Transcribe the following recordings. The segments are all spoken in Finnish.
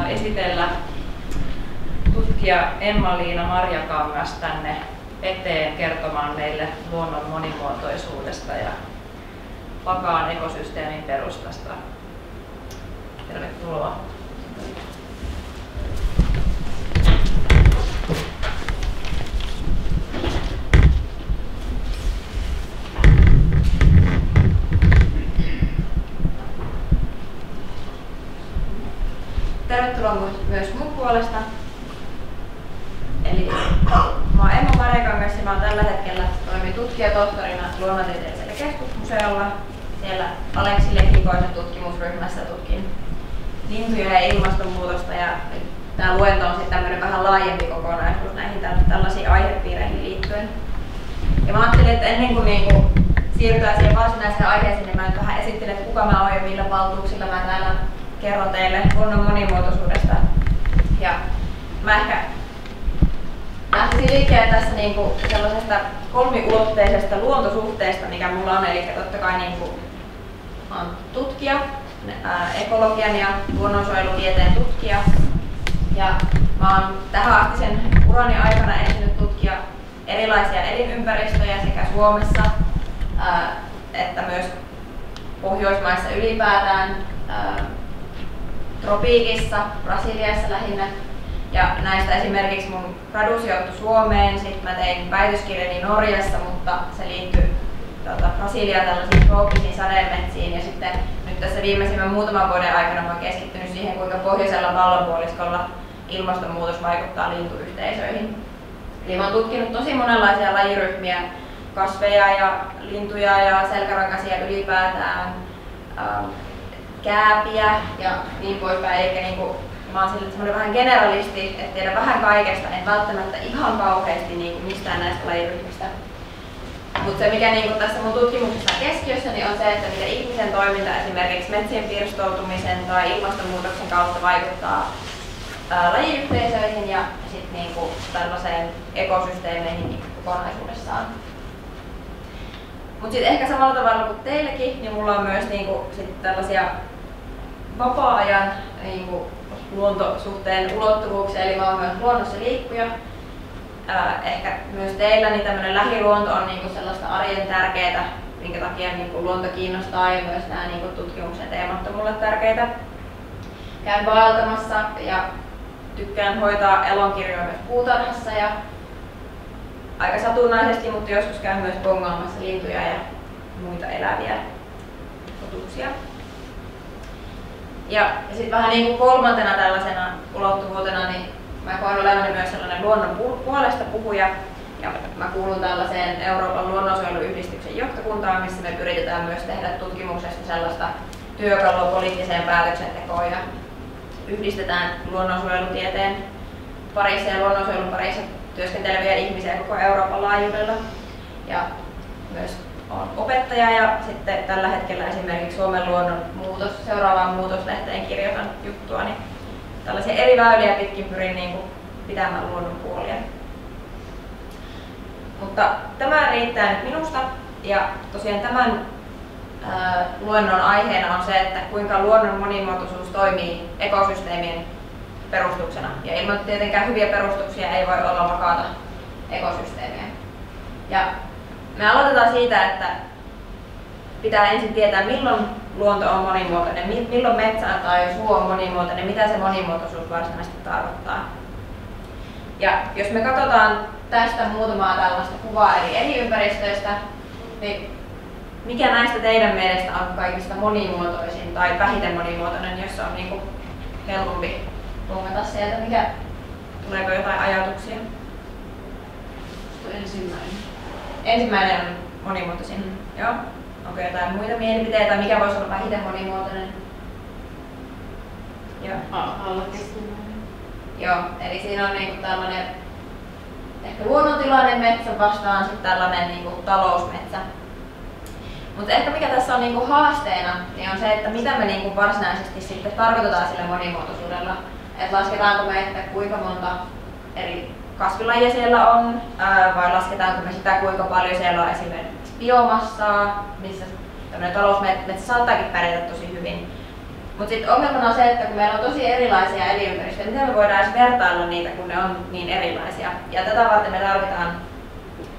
esitellä tutkija Emma-Liina Marjakangas tänne eteen kertomaan meille luonnon monimuotoisuudesta ja vakaan ekosysteemin perustasta. Tervetuloa. Tervetuloa myös mun puolesta. Eli mä oon Emma Marjakangas ja mä oon tällä hetkellä toimin tutkijatohtorina Luonnontieteellisellä keskusmuseolla. Siellä Aleksi Lehikoisen tutkimusryhmässä tutkin lintuja ja ilmastonmuutosta, ja tää luento on sitten tämmönen vähän laajempi kokonaisuus näihin tällaisiin aihepiireihin liittyen. Ja mä ajattelin, että ennen kuin siirrytään siihen varsinaiseen aiheeseen, niin mä nyt vähän esittelen, että kuka mä oon ja millä valtuuksilla mä täällä kerron teille luonnon monimuotoisuudesta. Ja mä ehkä lähtisin liikkeelle tässä sellaisesta kolmiulotteisesta luontosuhteesta, mikä mulla on. Eli totta kai mä oon tutkija, ekologian ja luonnonsuojelutieteen tutkija. Ja mä oon tähän asti sen urani aikana ehtinyt tutkia erilaisia elinympäristöjä sekä Suomessa että myös Pohjoismaissa ylipäätään, tropiikissa, Brasiliassa lähinnä. Ja näistä esimerkiksi mun gradu sijoittui Suomeen, sitten mä tein väitöskirjani Norjassa, mutta se liittyi Brasiliaan tällaisiin trooppisiin sademetsiin. Ja sitten nyt tässä viimeisimmän muutaman vuoden aikana mä oon keskittynyt siihen, kuinka pohjoisella pallonpuoliskolla ilmastonmuutos vaikuttaa lintuyhteisöihin. Eli mä oon tutkinut tosi monenlaisia lajiryhmiä, kasveja ja lintuja ja selkärankaisia ylipäätään, kääpiä ja niin poispäin. Eli mä oon semmoinen vähän generalisti, että tiedän vähän kaikesta, en välttämättä ihan kauheasti mistään näistä lajiryhmistä. Mutta se mikä tässä mun tutkimuksessa on keskiössä, niin on se, että miten ihmisen toiminta esimerkiksi metsien pirstoutumisen tai ilmastonmuutoksen kautta vaikuttaa lajiyhteisöihin ja sitten tällaiseen ekosysteemeihin kokonaisuudessaan. Mutta sitten ehkä samalla tavalla kuin teillekin, niin mulla on myös sit tällaisia vapaa-ajan luontosuhteen ulottuvuuksia, eli mä oon myös luonnossa liikkuja. Ehkä myös teillä niin tämmöinen lähiluonto on sellaista arjen tärkeää, minkä takia luonto kiinnostaa, ja myös nämä tutkimuksen teemat on mulle tärkeitä. Käyn vaeltamassa ja tykkään hoitaa elonkirjoja myös puutarhassa ja aika satunnaisesti, mutta joskus käyn myös bongaamassa lintuja ja muita eläviä totuuksia. Ja sitten vähän kolmantena tällaisena ulottuvuutena, niin mä koen olevani myös sellainen luonnon puolesta puhuja. Ja mä kuulun tällaiseen Euroopan luonnonsuojeluyhdistyksen johtokuntaan, missä me yritetään myös tehdä tutkimuksesta sellaista työkalua poliittiseen päätöksentekoon ja yhdistetään luonnonsuojelutieteen parissa ja luonnonsuojelun parissa työskenteleviä ihmisiä koko Euroopan laajuudella. Ja myös olen opettaja ja sitten tällä hetkellä esimerkiksi Suomen luonnon seuraavaan muutoslehteen kirjoitan juttua, niin tällaisia eri väyliä pitkin pyrin pitämään luonnon puolia. Mutta tämä riittää nyt minusta, ja tosiaan tämän luennon aiheena on se, että kuinka luonnon monimuotoisuus toimii ekosysteemien perustuksena. Ja ilman tietenkään hyviä perustuksia ei voi olla vakaata ekosysteemiä. Ja me aloitetaan siitä, että pitää ensin tietää, milloin luonto on monimuotoinen, milloin metsä tai suo on monimuotoinen, mitä se monimuotoisuus varsinaisesti tarkoittaa. Ja jos me katsotaan tästä muutamaa tällaista kuvaa eri elinympäristöistä, niin mikä näistä teidän mielestä on kaikista monimuotoisin tai vähiten monimuotoinen, jossa on helpompi lukata sieltä? Tuleeko jotain ajatuksia? Ensimmäinen on monimuotoisin. Joo. Onko jotain muita mielipiteitä, mikä voisi olla vähiten monimuotoinen? Joo. Joo, eli siinä on tällainen ehkä luonnontilainen metsä vastaan sitten tällainen talousmetsä. Mutta ehkä mikä tässä on haasteena, niin on se, että mitä me varsinaisesti sitten tarkoitetaan sillä monimuotoisuudella. Että lasketaanko me, että kuinka monta eri kasvilajia siellä on, vai lasketaanko me sitä, kuinka paljon siellä on esimerkiksi biomassaa, missä tämmöinen talousmetsä saattaakin pärjätä tosi hyvin. Mutta sitten ongelmana on se, että kun meillä on tosi erilaisia elinympäristöjä, miten me voidaan edes vertailla niitä, kun ne on niin erilaisia. Ja tätä varten me tarvitaan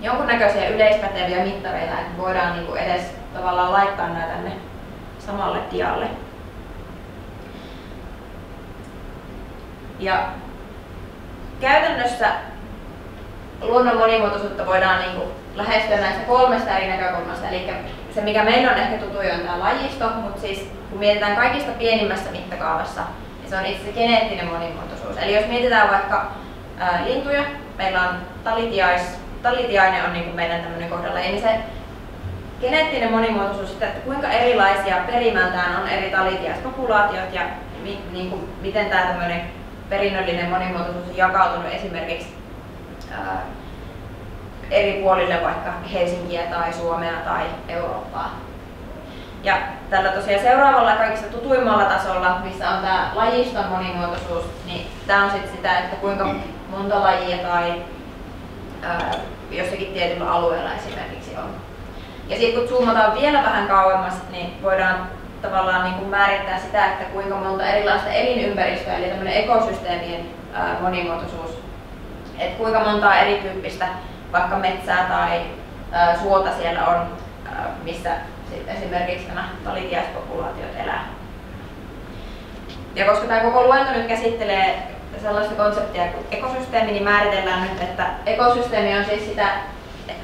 jonkunnäköisiä yleispäteviä mittareita, että voidaan niinku edes tavallaan laittaa nämä tänne samalle dialle. Ja käytännössä luonnon monimuotoisuutta voidaan niinku lähestyä näistä 3 eri näkökulmasta. Eli se, mikä meillä on ehkä tutuin, on tämä lajisto, mutta siis kun mietitään kaikista pienimmässä mittakaavassa, niin se on itse se geneettinen monimuotoisuus. Eli jos mietitään vaikka lintuja, meillä on talitiainen on niinku meidän tämmöinen kohdalla, niin se geneettinen monimuotoisuus, että kuinka erilaisia perimältään on eri talitiaispopulaatiot ja niinku, miten tämä tämmöinen perinnöllinen monimuotoisuus on jakautunut esimerkiksi eri puolille vaikka Helsinkiä tai Suomea tai Eurooppaa. Ja tällä tosiaan seuraavalla kaikista tutuimmalla tasolla, missä on tämä lajiston monimuotoisuus, niin tämä on sitten sitä, että kuinka monta lajia tai jossakin tietyllä alueella esimerkiksi on. Ja sitten kun zoomataan vielä vähän kauemmas, niin voidaan tavallaan niin kuin määrittää sitä, että kuinka monta erilaista elinympäristöä, eli tämmöinen ekosysteemien monimuotoisuus, että kuinka montaa erityyppistä vaikka metsää tai suota siellä on, missä sitten esimerkiksi nämä talitiaispopulaatiot elää. Ja koska tämä koko luento nyt käsittelee sellaista konseptia kuin ekosysteemi, niin määritellään nyt, että ekosysteemi on siis sitä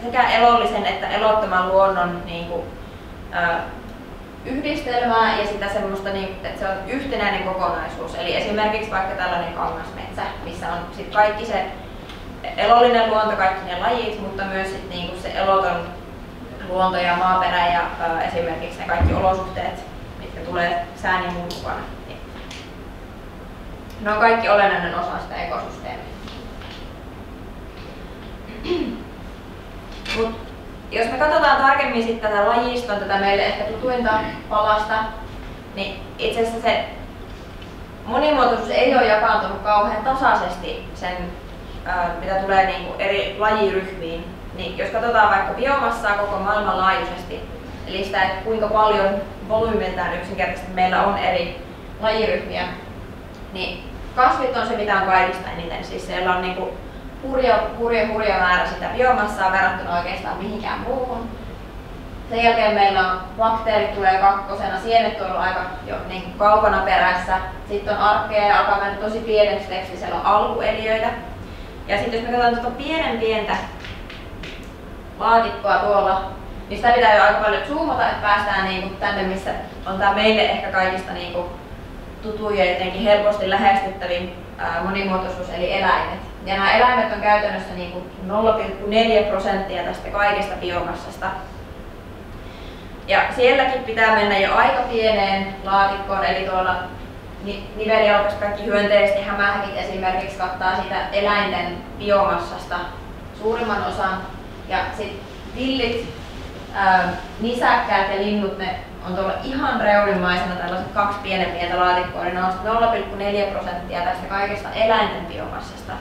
sekä elollisen että elottoman luonnon niin kuin, yhdistelmää ja sitä semmoista, että se on yhtenäinen kokonaisuus. Eli esimerkiksi vaikka tällainen kangasmetsä, missä on sit kaikki se elollinen luonto, kaikki ne lajit, mutta myös sit niinku se eloton luonto ja maaperä ja esimerkiksi ne kaikki olosuhteet, mitkä tulee sään ja muun mukana. Ne on kaikki olennainen osa sitä ekosysteemiä. Mut jos me katsotaan tarkemmin sitten tätä lajiston, tätä meille ehkä tutuinta palasta, niin itse asiassa se monimuotoisuus ei ole jakaantunut kauhean tasaisesti sen, mitä tulee niinku eri lajiryhmiin. Niin jos katsotaan vaikka biomassaa koko maailman laajuisesti, eli sitä, että kuinka paljon volyymiltään yksinkertaisesti meillä on eri lajiryhmiä, niin kasvit on se, mitä on kaikista eniten. Siis siellä on niinku hurja määrä sitä biomassaa verrattuna oikeastaan mihinkään muuhun. Sen jälkeen meillä on bakteerit tulee kakkosena, sienet on aika jo niin kaukana perässä. Sitten on arkkeja ja alkaa mennä tosi pieneksi teksti, siellä on alkueliöitä. Ja sitten jos me katsotaan tuota pientä laatikkoa tuolla, niin sitä pitää jo aika paljon zoomata, että päästään niinku tänne, missä on tää meille ehkä kaikista niinku tutuja ja jotenkin helposti lähestyttävin monimuotoisuus eli eläimet. Ja nämä eläimet on käytännössä niinku 0,4% tästä kaikesta biomassasta. Ja sielläkin pitää mennä jo aika pieneen laatikkoon, eli tuolla nivelialkassa kaikki hyönteiset ja hämähäkit esimerkiksi kattaa siitä eläinten biomassasta suurimman osan. Ja sitten villit, nisäkkäät ja linnut, ne on tuolla ihan reunimmaisena tällaiset 2 pientä laatikkoa, niin ne on 0,4% tästä kaikesta eläinten biomassasta.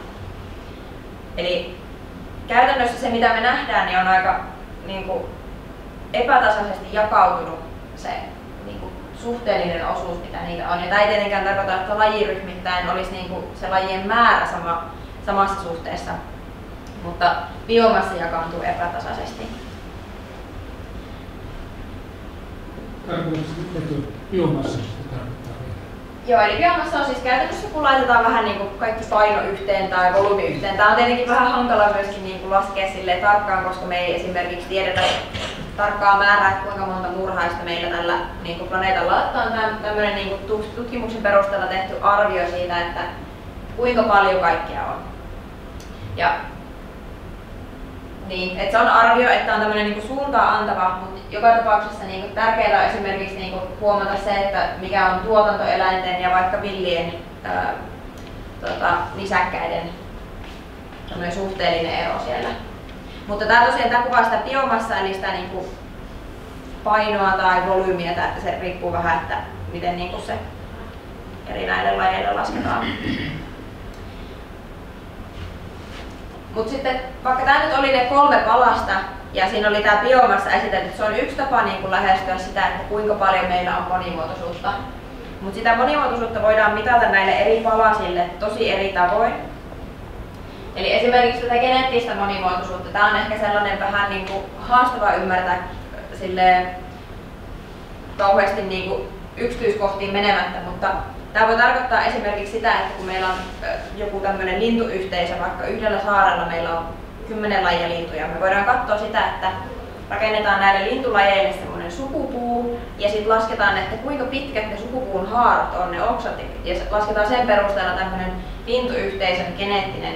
Eli käytännössä se, mitä me nähdään, niin on aika niin kuin, epätasaisesti jakautunut se niin kuin, suhteellinen osuus, mitä niitä on. Ja tämä ei tietenkään tarkoita, että lajiryhmittäin olisi niin kuin, se lajien määrä samassa suhteessa, mutta biomassa jakaantuu epätasaisesti. Joo, eli biomassa on siis käytännössä, kun laitetaan vähän niin kuin kaikki paino yhteen tai volyymi yhteen. Tämä on tietenkin vähän hankala myöskin niin kuin laskea silleen tarkkaan, koska me ei esimerkiksi tiedetä tarkkaa määrää, että kuinka monta murhaista meillä tällä niin kuin planeetalla on. Tämä on tämmöinen niin kuin tutkimuksen perusteella tehty arvio siitä, että kuinka paljon kaikkea on. Ja niin, että se on arvio, että on tämmöinen niinku suuntaa antava, mutta joka tapauksessa niinku tärkeää on esimerkiksi niinku huomata se, että mikä on tuotantoeläinten ja vaikka villien nisäkkäiden suhteellinen ero siellä. Mutta tämä tosiaan kuvaa sitä biomassaa, eli sitä niinku painoa tai volyymiä, että se riippuu vähän, että miten niinku se eri näille lajeille lasketaan. Mutta sitten vaikka tämä nyt oli ne 3 palasta ja siinä oli tämä biomassa esitelty, se on yksi tapa niin kuin lähestyä sitä, että kuinka paljon meillä on monimuotoisuutta. Mutta sitä monimuotoisuutta voidaan mitata näille eri palasille tosi eri tavoin. Eli esimerkiksi tätä geneettistä monimuotoisuutta, tämä on ehkä sellainen vähän niin kuin haastava ymmärtää silleen kauheasti niin kuin yksityiskohtiin menemättä, mutta tämä voi tarkoittaa esimerkiksi sitä, että kun meillä on joku tämmöinen lintuyhteisö, vaikka yhdellä saarella meillä on 10 lajia lintuja, me voidaan katsoa sitä, että rakennetaan näille lintulajeille semmoinen sukupuu ja sitten lasketaan, että kuinka pitkät ne sukupuun haarat on, ne oksat, ja lasketaan sen perusteella tämmöinen lintuyhteisön geneettinen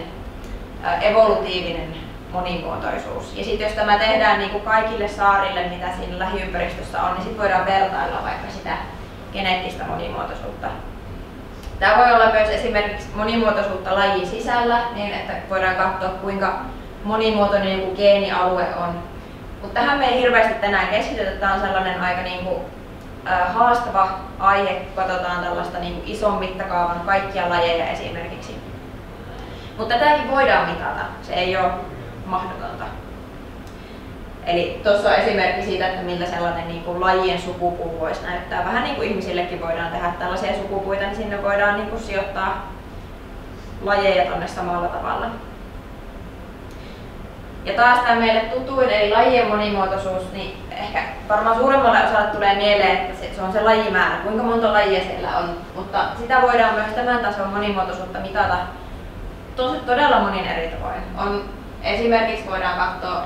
evolutiivinen monimuotoisuus. Ja sitten jos tämä tehdään niin kuin kaikille saarille, mitä siinä lähiympäristössä on, niin sitten voidaan vertailla vaikka sitä geneettistä monimuotoisuutta. Tämä voi olla myös esimerkiksi monimuotoisuutta lajin sisällä, niin että voidaan katsoa kuinka monimuotoinen joku geenialue on. Mutta tähän me ei hirveästi tänään keskitytä, tämä on sellainen aika niin kuin, haastava aihe, kun katsotaan tällaista niin kuin ison mittakaavan kaikkia lajeja esimerkiksi. Mutta tätäkin voidaan mitata, se ei ole mahdotonta. Eli tuossa on esimerkki siitä, että miltä sellainen niin kuin lajien sukupuu voisi näyttää. Vähän niin kuin ihmisillekin voidaan tehdä tällaisia sukupuita, niin sinne voidaan niin kuin sijoittaa lajeja tuonne samalla tavalla. Ja taas tämä meille tutuin, eli lajien monimuotoisuus, niin ehkä varmaan suuremmalle osalle tulee mieleen, että se on se lajimäärä, kuinka monta lajia siellä on. Mutta sitä voidaan myös tämän tason monimuotoisuutta mitata todella monin eri tavoin. Esimerkiksi voidaan katsoa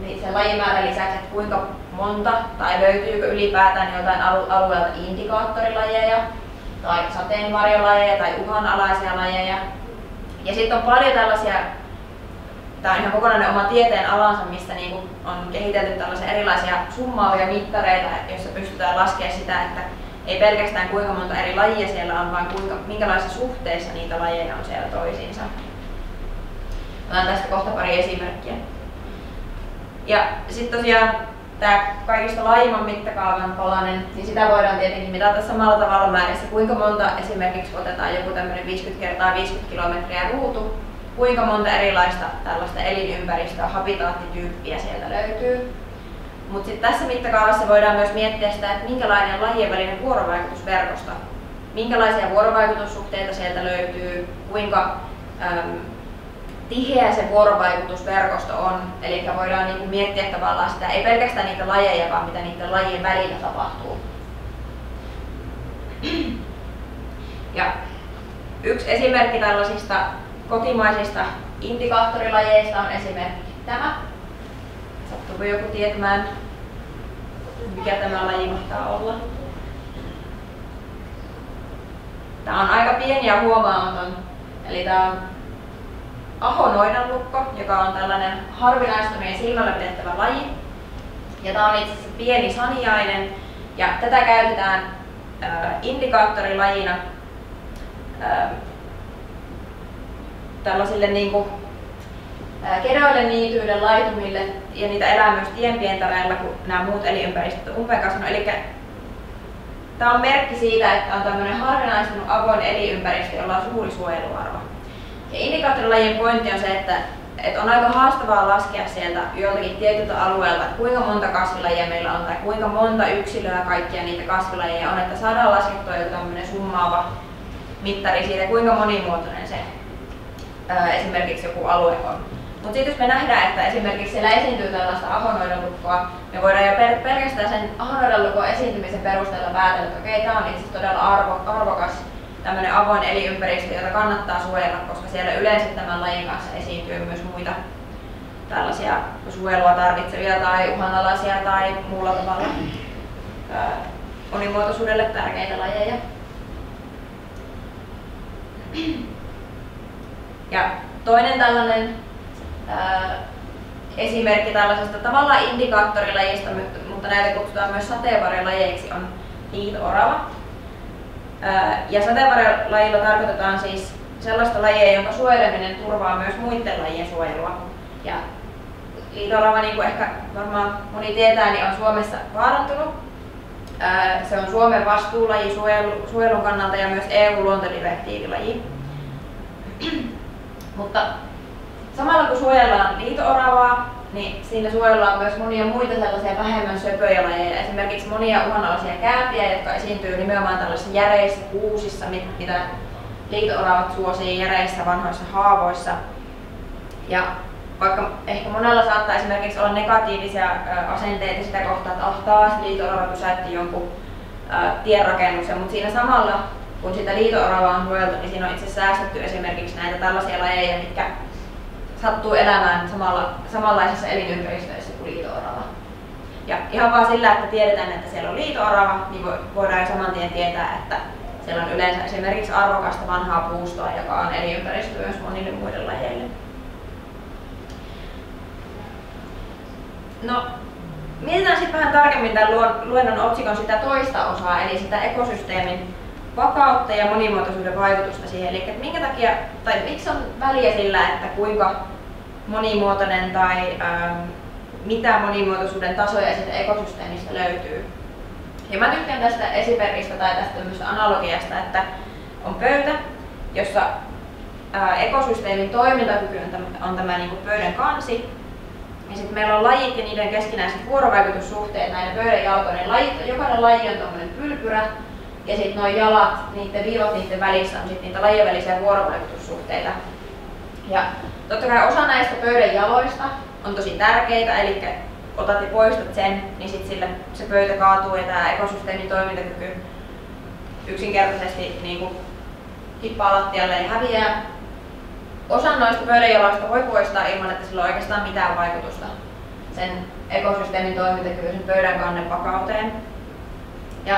niin sen lajimäärän lisäksi, että kuinka monta tai löytyykö ylipäätään jotain alueelta indikaattorilajeja tai sateenvarjolajeja tai uhanalaisia lajeja. Ja sitten on paljon tällaisia, tämä on ihan kokonainen oma tieteen alansa, missä niinku on kehitelty tällaisia erilaisia summaavia mittareita, joissa pystytään laskemaan sitä, että ei pelkästään kuinka monta eri lajia siellä on, vaan minkälaisissa suhteissa niitä lajeja on siellä toisiinsa. Otan tästä kohta pari esimerkkiä. Ja sitten tosiaan tämä kaikista laajimman mittakaavan palanen, niin sitä voidaan tietenkin mitata samalla tavalla määrissä, kuinka monta esimerkiksi otetaan joku tämmöinen 50 x 50 kilometriä ruutu, kuinka monta erilaista tällaista elinympäristöä, habitaattityyppiä sieltä löytyy. Mutta sitten tässä mittakaavassa voidaan myös miettiä sitä, että minkälainen lajien välinen vuorovaikutusverkosto, minkälaisia vuorovaikutussuhteita sieltä löytyy, kuinka tiheä se vuorovaikutusverkosto on. Eli voidaan niinku miettiä tavallaan sitä, ei pelkästään niitä lajeja, vaan mitä niiden lajien välillä tapahtuu. Ja yksi esimerkki tällaisista kotimaisista indikaattorilajeista on esimerkiksi tämä. Sattuuko joku tietämään, mikä tämä laji mahtaa olla? Tämä on aika pieni ja huomaamaton. Eli tämä on ahonoidanlukko, joka on tällainen harvinaistunut ja silmällä pidettävä laji. Ja tämä on itse asiassa pieni saniainen. Ja tätä käytetään indikaattorilajina tällaisille niinku kedoille, niityille, laitumille, ja niitä elää myös tienpientareilla, kun nämä muut elinympäristöt on umpeen kasvanut. Eli tämä on merkki siitä, että on tämmöinen harvinaistunut avoin elinympäristö, jolla on suuri suojeluarvo. Ja indikaattorilajien pointti on se, että on aika haastavaa laskea sieltä joltakin tietyltä alueelta, että kuinka monta kasvilajia meillä on tai kuinka monta yksilöä kaikkia niitä kasvilajeja on, että saadaan laskettua joku tämmöinen summaava mittari siitä, kuinka monimuotoinen se esimerkiksi joku alue on. Mutta sitten jos me nähdään, että esimerkiksi siellä esiintyy tällaista ahonoidanlukkoa, me voidaan jo pelkästään sen ahonoidanlukon esiintymisen perusteella päätellä, että okei, tämä on itse todella arvokas tämmöinen avoin elinympäristö, jota kannattaa suojella, koska siellä yleensä tämän lajin kanssa esiintyy myös muita tällaisia suojelua tarvitsevia tai uhanalaisia tai muulla tavalla monimuotoisuudelle tärkeitä lajeja. Ja toinen tällainen esimerkki tällaisesta tavallaan indikaattorilajista, mutta näitä kutsutaan myös sateenvarjolajeiksi, on liito-orava. Ja sateenvarjolajilla tarkoitetaan siis sellaista lajia, jonka suojeleminen turvaa myös muiden lajien suojelua. Ja liito-orava, niin kuin ehkä varmaan moni tietää, niin on Suomessa vaarantunut. Se on Suomen vastuulaji suojelun kannalta ja myös EU-luontodirektiivilaji. Mutta samalla kun suojellaan liito-oravaa, niin siinä suojellaan myös monia muita sellaisia vähemmän söpöjä lajeja. Esimerkiksi monia uhanalaisia kääpiä, jotka esiintyy nimenomaan tällaisissa järeissä kuusissa, mitä liito-oravat suosii järeissä vanhoissa haavoissa. Ja vaikka ehkä monella saattaa esimerkiksi olla negatiivisia asenteita sitä kohtaa, että taas liito-orava pysäytti jonkun tienrakennuksen, mutta siinä samalla kun sitä liito-oravaa on suojeltu, niin siinä on itse säästetty esimerkiksi näitä tällaisia lajeja, mitkä sattuu elämään samanlaisissa elinympäristöissä kuin liito-orava. Ja ihan vaan sillä, että tiedetään, että siellä on liito-orava, niin voidaan jo saman tien tietää, että siellä on yleensä esimerkiksi arvokasta vanhaa puustoa, joka on elinympäristö myös monille muille lajeille. No, mietitään sitten vähän tarkemmin tämän luennon otsikon sitä toista osaa, eli sitä ekosysteemin vakautta ja monimuotoisuuden vaikutusta siihen. Eli minkä takia, tai miksi on väliä sillä, että kuinka monimuotoinen tai mitä monimuotoisuuden tasoja siitä ekosysteemistä löytyy. Ja mä tykkään tästä esimerkistä tai tästä tämmöistä analogiasta, että on pöytä, jossa ekosysteemin toimintakyky on tämä niin kuin pöydän kansi. Ja sitten meillä on lajit ja niiden keskinäiset vuorovaikutussuhteet näiden pöydän jalkojen lajit. Jokainen laji on tämmöinen pylpyrä. Ja sitten nuo jalat, niiden viivat niiden välissä on sitten niitä lajien välisiä vuorovaikutussuhteita. Ja totta kai osa näistä pöydän jaloista on tosi tärkeitä, eli otat ja poistat sen, niin sitten sillä se pöytä kaatuu ja tämä ekosysteemin toimintakyky yksinkertaisesti niin kuin tippaa lattialle ja häviää. Osa noista pöydän jaloista voi poistaa ilman, että sillä on oikeastaan mitään vaikutusta sen ekosysteemin toimintakyvyn, sen pöydän kannen vakauteen. Ja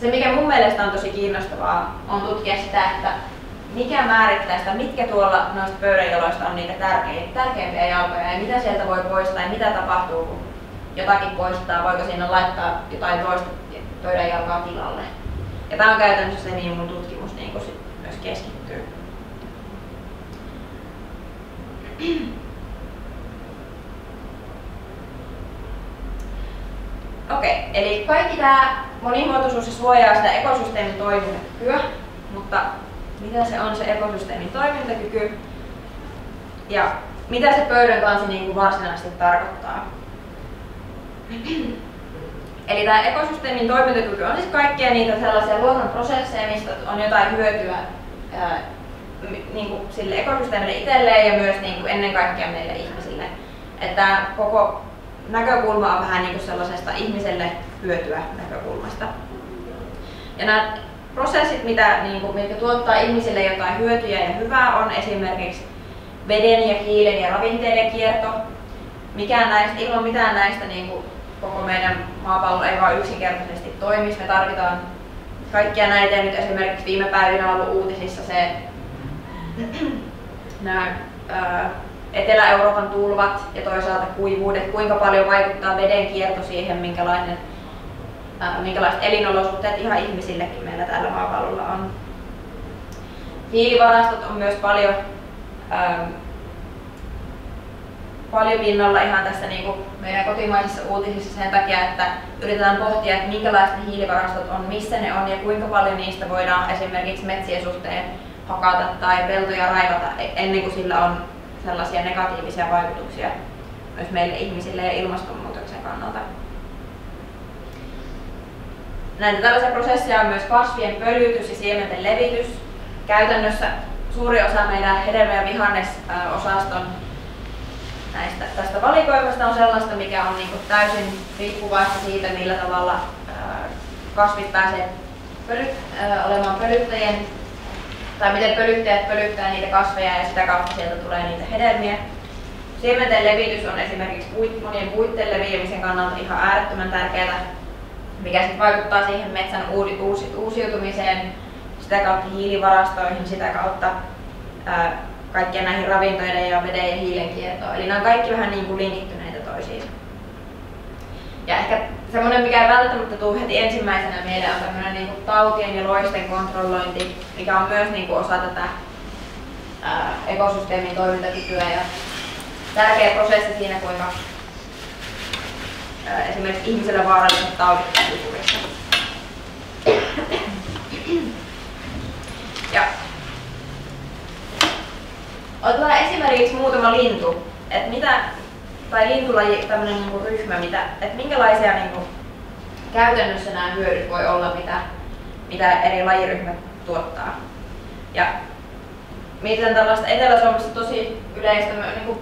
se, mikä mun mielestä on tosi kiinnostavaa, on tutkia sitä, että mikä määrittää sitä, mitkä tuolla noista pöydänjaloista on niitä tärkeimpiä jalkoja ja mitä sieltä voi poistaa ja mitä tapahtuu, kun jotakin poistetaan, voiko siinä laittaa jotain toista pöydänjalkaa tilalle. Ja tämä on käytännössä se, mihin mun tutkimus niin kun sit myös keskittyy. Okei, eli kaikki tämä monimuotoisuus suojaa sitä ekosysteemin toimintakykyä, mutta mitä se on se ekosysteemin toimintakyky ja mitä se pöydän kansi niin kuin varsinaisesti tarkoittaa? Eli tämä ekosysteemin toimintakyky on siis kaikkia niitä sellaisia luonnon prosesseja, mistä on jotain hyötyä niin kuin sille ekosysteemille itselleen ja myös niin kuin ennen kaikkea meille ihmisille. Että koko näkökulma on vähän niin kuin sellaisesta ihmiselle hyötyä näkökulmasta. Ja nämä prosessit, mitkä tuottaa ihmisille jotain hyötyjä ja hyvää, on esimerkiksi veden ja hiilen ja ravinteiden kierto. Ilman mitään näistä niin kuin koko meidän maapallo ei vaan yksinkertaisesti toimisi. Me tarvitaan kaikkia näitä ja nyt esimerkiksi viime päivinä on ollut uutisissa se nämä Etelä-Euroopan tulvat ja toisaalta kuivuudet, kuinka paljon vaikuttaa veden kierto siihen, minkälaiset elinolosuhteet ihan ihmisillekin meillä täällä maapallolla on. Hiilivarastot on myös paljon pinnalla ihan tässä niin kuin meidän kotimaisissa uutisissa sen takia, että yritetään pohtia, että minkälaiset hiilivarastot on, missä ne on ja kuinka paljon niistä voidaan esimerkiksi metsien suhteen hakata tai peltoja raivata ennen kuin sillä on sellaisia negatiivisia vaikutuksia myös meille ihmisille ja ilmastonmuutoksen kannalta. Näitä tällaisia prosesseja on myös kasvien pölytys ja siementen levitys. Käytännössä suuri osa meidän hedelmä- ja vihannesosaston tästä valikoimasta on sellaista, mikä on niin kuin täysin riippuvaista siitä, millä tavalla kasvit pääsee olemaan pölyttäjien, tai miten pölyttäjät pölyttää niitä kasveja ja sitä kautta sieltä tulee niitä hedelmiä. Siementen levitys on esimerkiksi monien puitten leviämisen kannalta ihan äärettömän tärkeää, mikä sitten vaikuttaa siihen metsän uusiutumiseen, sitä kautta hiilivarastoihin, sitä kautta kaikkien näihin ravintoiden ja veden ja hiilen kiertoon. Eli nämä on kaikki vähän niin kuin linkittyneitä toisiinsa. Ja ehkä semmoinen, mikä ei välttämättä tule heti ensimmäisenä mieleen, on tämmöinen niin kuin tautien ja loisten kontrollointi, mikä on myös niin kuin osa tätä ekosysteemin toimintakykyä ja tärkeä prosessi siinä, kuinka esimerkiksi ihmiselle vaaralliset taudit täytyy kurissa. Ja otetaan esimerkiksi muutama lintu, että tai lintulaji, tämmöinen niinku ryhmä, että minkälaisia niinku käytännössä nämä hyödyt voi olla, mitä eri lajiryhmät tuottaa. Ja miten tällaista Etelä-Suomessa tosi yleistä, niinku,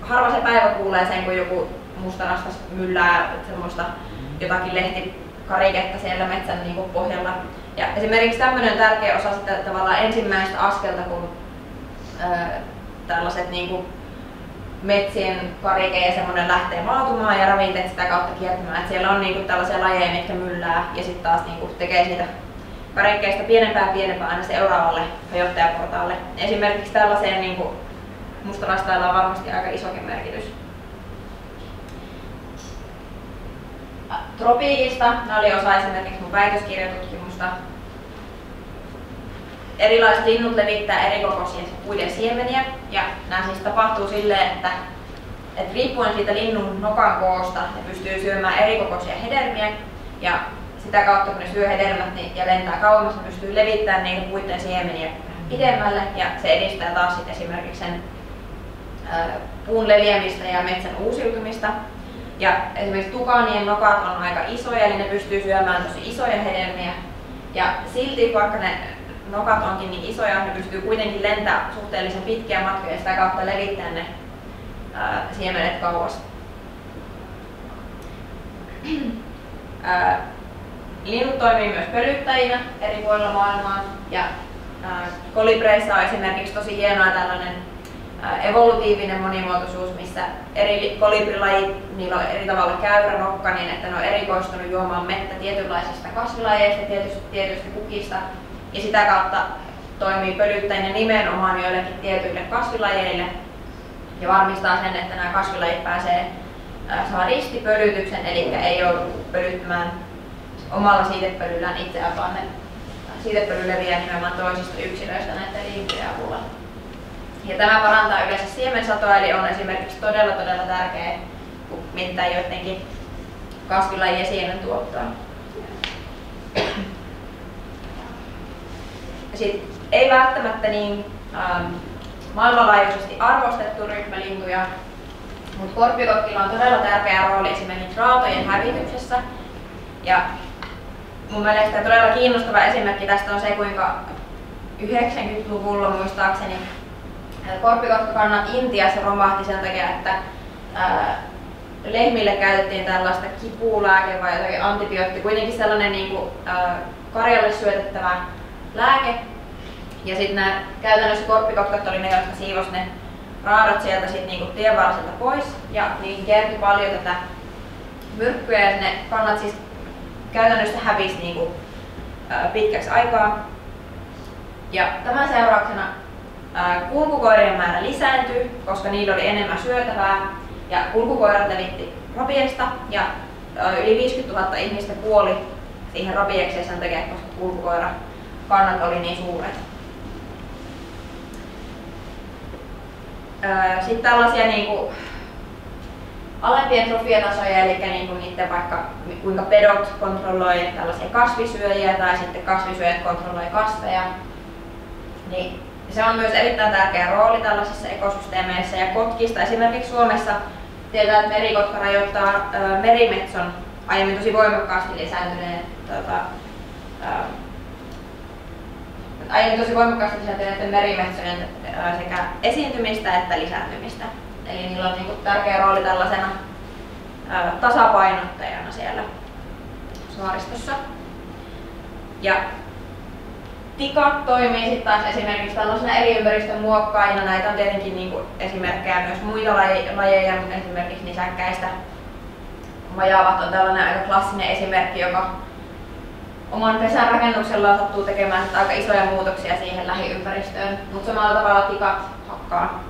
harva se päivä kuulee sen, kun joku mustarastas myllää semmoista jotakin lehtikariketta siellä metsän niinku pohjalla. Ja esimerkiksi tämmöinen on tärkeä osa sitä tavallaan ensimmäistä askelta, kun tällaiset niinku metsien karike ja semmoinen lähtee maatumaan ja ravinteet sitä kautta kiertämään. Et siellä on niinku tällaisia lajeja, mitkä myllää ja sitten taas niinku tekee siitä karikkeista pienempää aina seuraavalle hajottajaportaalle. Esimerkiksi tällaiseen niinku mustarastailla on varmasti aika isokin merkitys. Tropiikista, nämä oli osa esimerkiksi mun väitöskirjatutkimusta. Erilaiset linnut levittää erikokoisia puiden siemeniä ja nämä siis tapahtuu silleen, että riippuen siitä linnun nokan koosta ne pystyy syömään erikokoisia hedelmiä ja sitä kautta kun ne syö hedelmät ja lentää kauemmas, ne pystyy levittämään niitä puiden siemeniä pidemmälle ja se edistää taas sit esimerkiksi sen puun leviämistä ja metsän uusiutumista. Ja esimerkiksi tukanien nokat on aika isoja, eli ne pystyy syömään tosi isoja hedelmiä. Ja silti vaikka ne nokat onkin niin isoja, ne pystyy kuitenkin lentämään suhteellisen pitkiä matkoja ja sitä kautta levittämään ne siemenet kauas. Linnut toimii myös pölyttäjinä eri puolilla maailmaa. Ja kolibreissa on esimerkiksi tosi hienoa tällainen evolutiivinen monimuotoisuus, missä eri kolibrilajit, niillä on eri tavalla käyrä nokka, niin että ne on erikoistunut juomaan mettä tietynlaisista kasvilajeista, tietyistä kukista, ja sitä kautta toimii pölyttäjinä nimenomaan joillekin tietyille kasvilajeille ja varmistaa sen, että nämä kasvilajit saa ristipölytyksen, eli ei joudu pölyttämään omalla siitepölyllään itseään, vaan ne siitepöly leviää nimenomaan toisista yksilöistä näiden lintujen avulla. Ja tämä parantaa yleensä siemensatoa, eli on esimerkiksi todella tärkeä, kun mittää joidenkin kasvilajien siementuottoa. Sitten ei välttämättä niin maailmanlaajuisesti arvostettu ryhmä lintuja, mutta korpikotkilla on todella tärkeä rooli esimerkiksi raatojen hävityksessä. Ja mun mielestä todella kiinnostava esimerkki tästä on se, kuinka 90-luvulla muistaakseni korpikotkakannat Intiassa romahti sen takia, että lehmille käytettiin tällaista kipulääke vai jotakin antibiootti, kuitenkin sellainen niin kuin, karjalle syötettävä lääke. Ja sitten nämä käytännössä korppikotkat oli ne, jotka siivosi ne raadot sieltä sit niinku tienvarsilta pois ja niin kertyi paljon tätä myrkkyä ja ne kannat siis käytännössä hävisi niinku, pitkäksi aikaa. Ja tämän seurauksena kulkukoirien määrä lisääntyi, koska niillä oli enemmän syötävää ja kulkukoirat levitti rabiesta ja yli 50 000 ihmistä kuoli siihen rabiekseen sen takia, koska kulkukoirakannat oli niin suuret. Sitten tällaisia niinku alempien trofiatasoja, eli niinku niiden vaikka kuinka pedot kontrolloi tällaisia kasvisyöjiä tai sitten kasvisyöjät kontrolloi kasveja, niin se on myös erittäin tärkeä rooli tällaisissa ekosysteemeissä. Ja kotkista esimerkiksi Suomessa tiedetään, että merikotka rajoittaa merimetson aiemmin tosi voimakkaasti lisääntyneiden merimetsojen sekä esiintymistä että lisääntymistä. Eli niillä on niinku tärkeä rooli tällaisena tasapainottajana siellä saaristossa. Ja tikat toimii sitten taas esimerkiksi tällaisena elinympäristön muokkaajina. Näitä on tietenkin niinku esimerkkejä myös muita lajeja, esimerkiksi nisäkkäistä. Majavat on tällainen aika klassinen esimerkki, joka oman pesän rakennuksella sattuu tekemään aika isoja muutoksia siihen lähiympäristöön, mutta samalla tavalla tikat hakkaa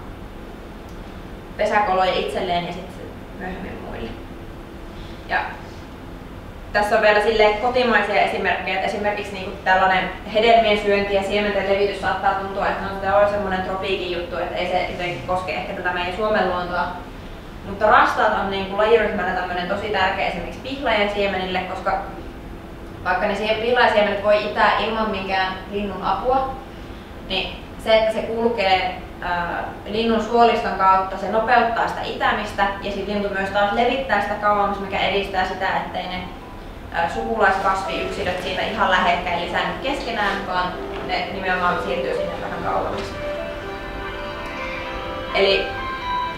pesäkoloja itselleen ja sitten myöhemmin muille. Ja tässä on vielä kotimaisia esimerkkejä, että esimerkiksi niinku tällainen hedelmien syönti ja siementen levitys saattaa tuntua, että tämä on semmoinen tropiikin juttu, että ei se jotenkin koske ehkä tätä meidän Suomen luontoa. Mutta rastaat on niinku lajiryhmänä tämmöinen tosi tärkeä esimerkiksi pihlajan siemenille, koska vaikka ne pihlajasiemenet voi itää ilman minkään linnun apua, niin se, että se kulkee linnun suoliston kautta se nopeuttaa sitä itämistä ja sitten lintu myös taas levittää sitä kauemmas, mikä edistää sitä, ettei ne sukulaiskasviyksilöt siitä ihan lähekkäin lisännyt keskenään, vaan ne nimenomaan siirtyy sinne vähän kauemmas. Eli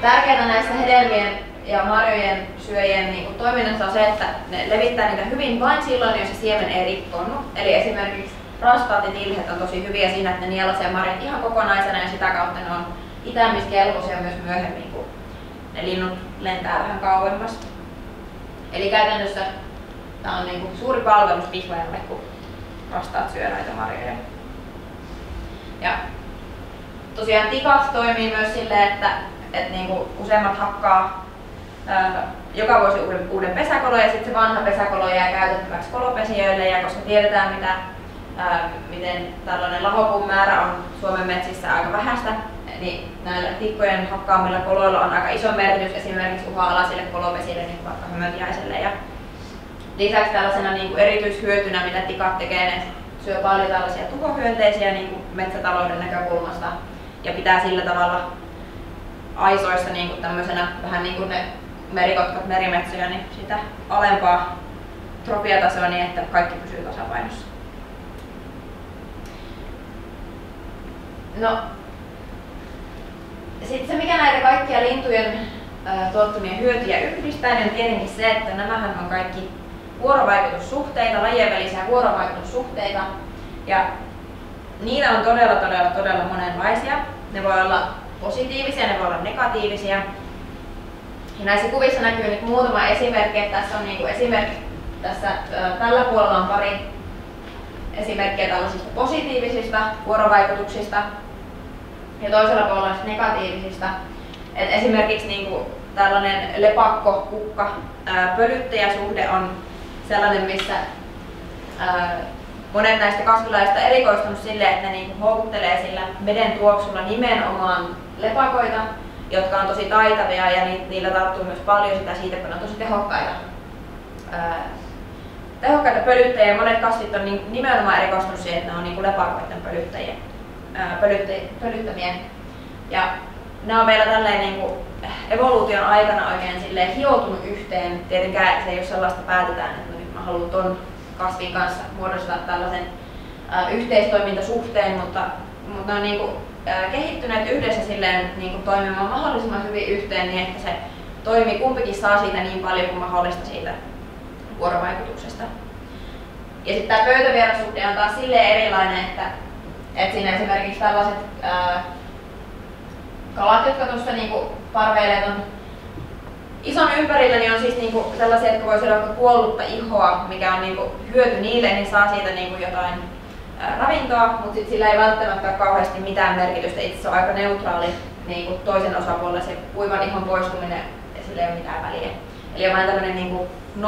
tärkeää näissä hedelmien ja marjojen syöjien niin toiminnassa on se, että ne levittää niitä hyvin vain silloin, jos se siemen ei rikkonut. Eli esimerkiksi raskaatit ilhet on tosi hyviä siinä, että ne nielasee marjat ihan kokonaisena ja sitä kautta ne on itämiskelpoisia myös myöhemmin, kun ne linnut lentää vähän kauemmas. Eli käytännössä tämä on niin kuin suuri palvelus pihlajalle, kun rastaat syö näitä marjoja. Ja tosiaan tikat toimii myös silleen, että niin kuin useimmat hakkaa joka vuosi uuden pesäkolon ja sitten se vanha pesäkolo jää käytettäväksi kolopesijöille, ja koska tiedetään miten tällainen lahopuun määrä on Suomen metsissä aika vähäistä, niin näillä tikkojen hakkaamilla koloilla on aika iso merkitys esimerkiksi uhanalaisille kolopesille, niin vaikka hömöntiaiselle. Ja lisäksi tällaisena niin kuin erityishyötynä, mitä tikat tekee, ne syö paljon tällaisia tuhohyönteisiä niin kuin metsätalouden näkökulmasta ja pitää sillä tavalla aisoissa niin kuin tämmöisenä vähän niin kuin ne merikotkat merimetsoja, niin sitä alempaa trofiatasoa niin, että kaikki pysyy tasapainossa. No, sitten se mikä näitä kaikkia lintujen tuottamia hyötyjä yhdistää, niin on tietenkin se, että nämähän on kaikki vuorovaikutussuhteita, lajien välisiä vuorovaikutussuhteita, ja niitä on todella monenlaisia. Ne voi olla positiivisia, ne voi olla negatiivisia. Ja näissä kuvissa näkyy nyt muutama esimerkki, että tässä on niinku tällä puolella on pari esimerkkiä tällaisista positiivisista vuorovaikutuksista ja toisella puolella negatiivisista. Et esimerkiksi niinku tällainen lepakko-kukka-pölyttäjäsuhde on sellainen, missä monet näistä kasvilajista erikoistunut silleen, että ne niinku houkuttelee sillä veden tuoksulla nimenomaan lepakoita, jotka on tosi taitavia, ja niillä tarttuu myös paljon sitä siitä, kun ne on tosi tehokkaita pölyttäjiä. Monet kasvit on nimenomaan erikoistunut siihen, että ne on niinku lepakoiden pölyttämiä. Ja nämä on meillä tälleen niinku evoluution aikana oikein silleen hioutunut yhteen. Tietenkään se ei ole sellaista, päätetään, että nyt mä haluan ton kasvin kanssa muodostaa tällaisen yhteistoimintasuhteen, mutta ne on niinku kehittyneet yhdessä silleen niinku toimimaan mahdollisimman hyvin yhteen niin, että se toimii, kumpikin saa siitä niin paljon kuin mahdollista siitä vuorovaikutuksesta. Ja sitten tämä pöytävierassuhde on taas silleen erilainen, että siinä esimerkiksi tällaiset kalat, jotka tuossa niinku parveilee ton ison ympärillä, niin on siis niinku sellaisia, jotka voi syödä kuollutta ihoa, mikä on niinku hyöty niille, niin saa siitä niinku jotain ravintoa, mutta sit sillä ei välttämättä ole kauheasti mitään merkitystä. Itse se on aika neutraali niinku toisen osapuolella se kuivan ihon poistuminen, ja sillä ei ole mitään väliä. Eli on vain tämmöinen niinku 0+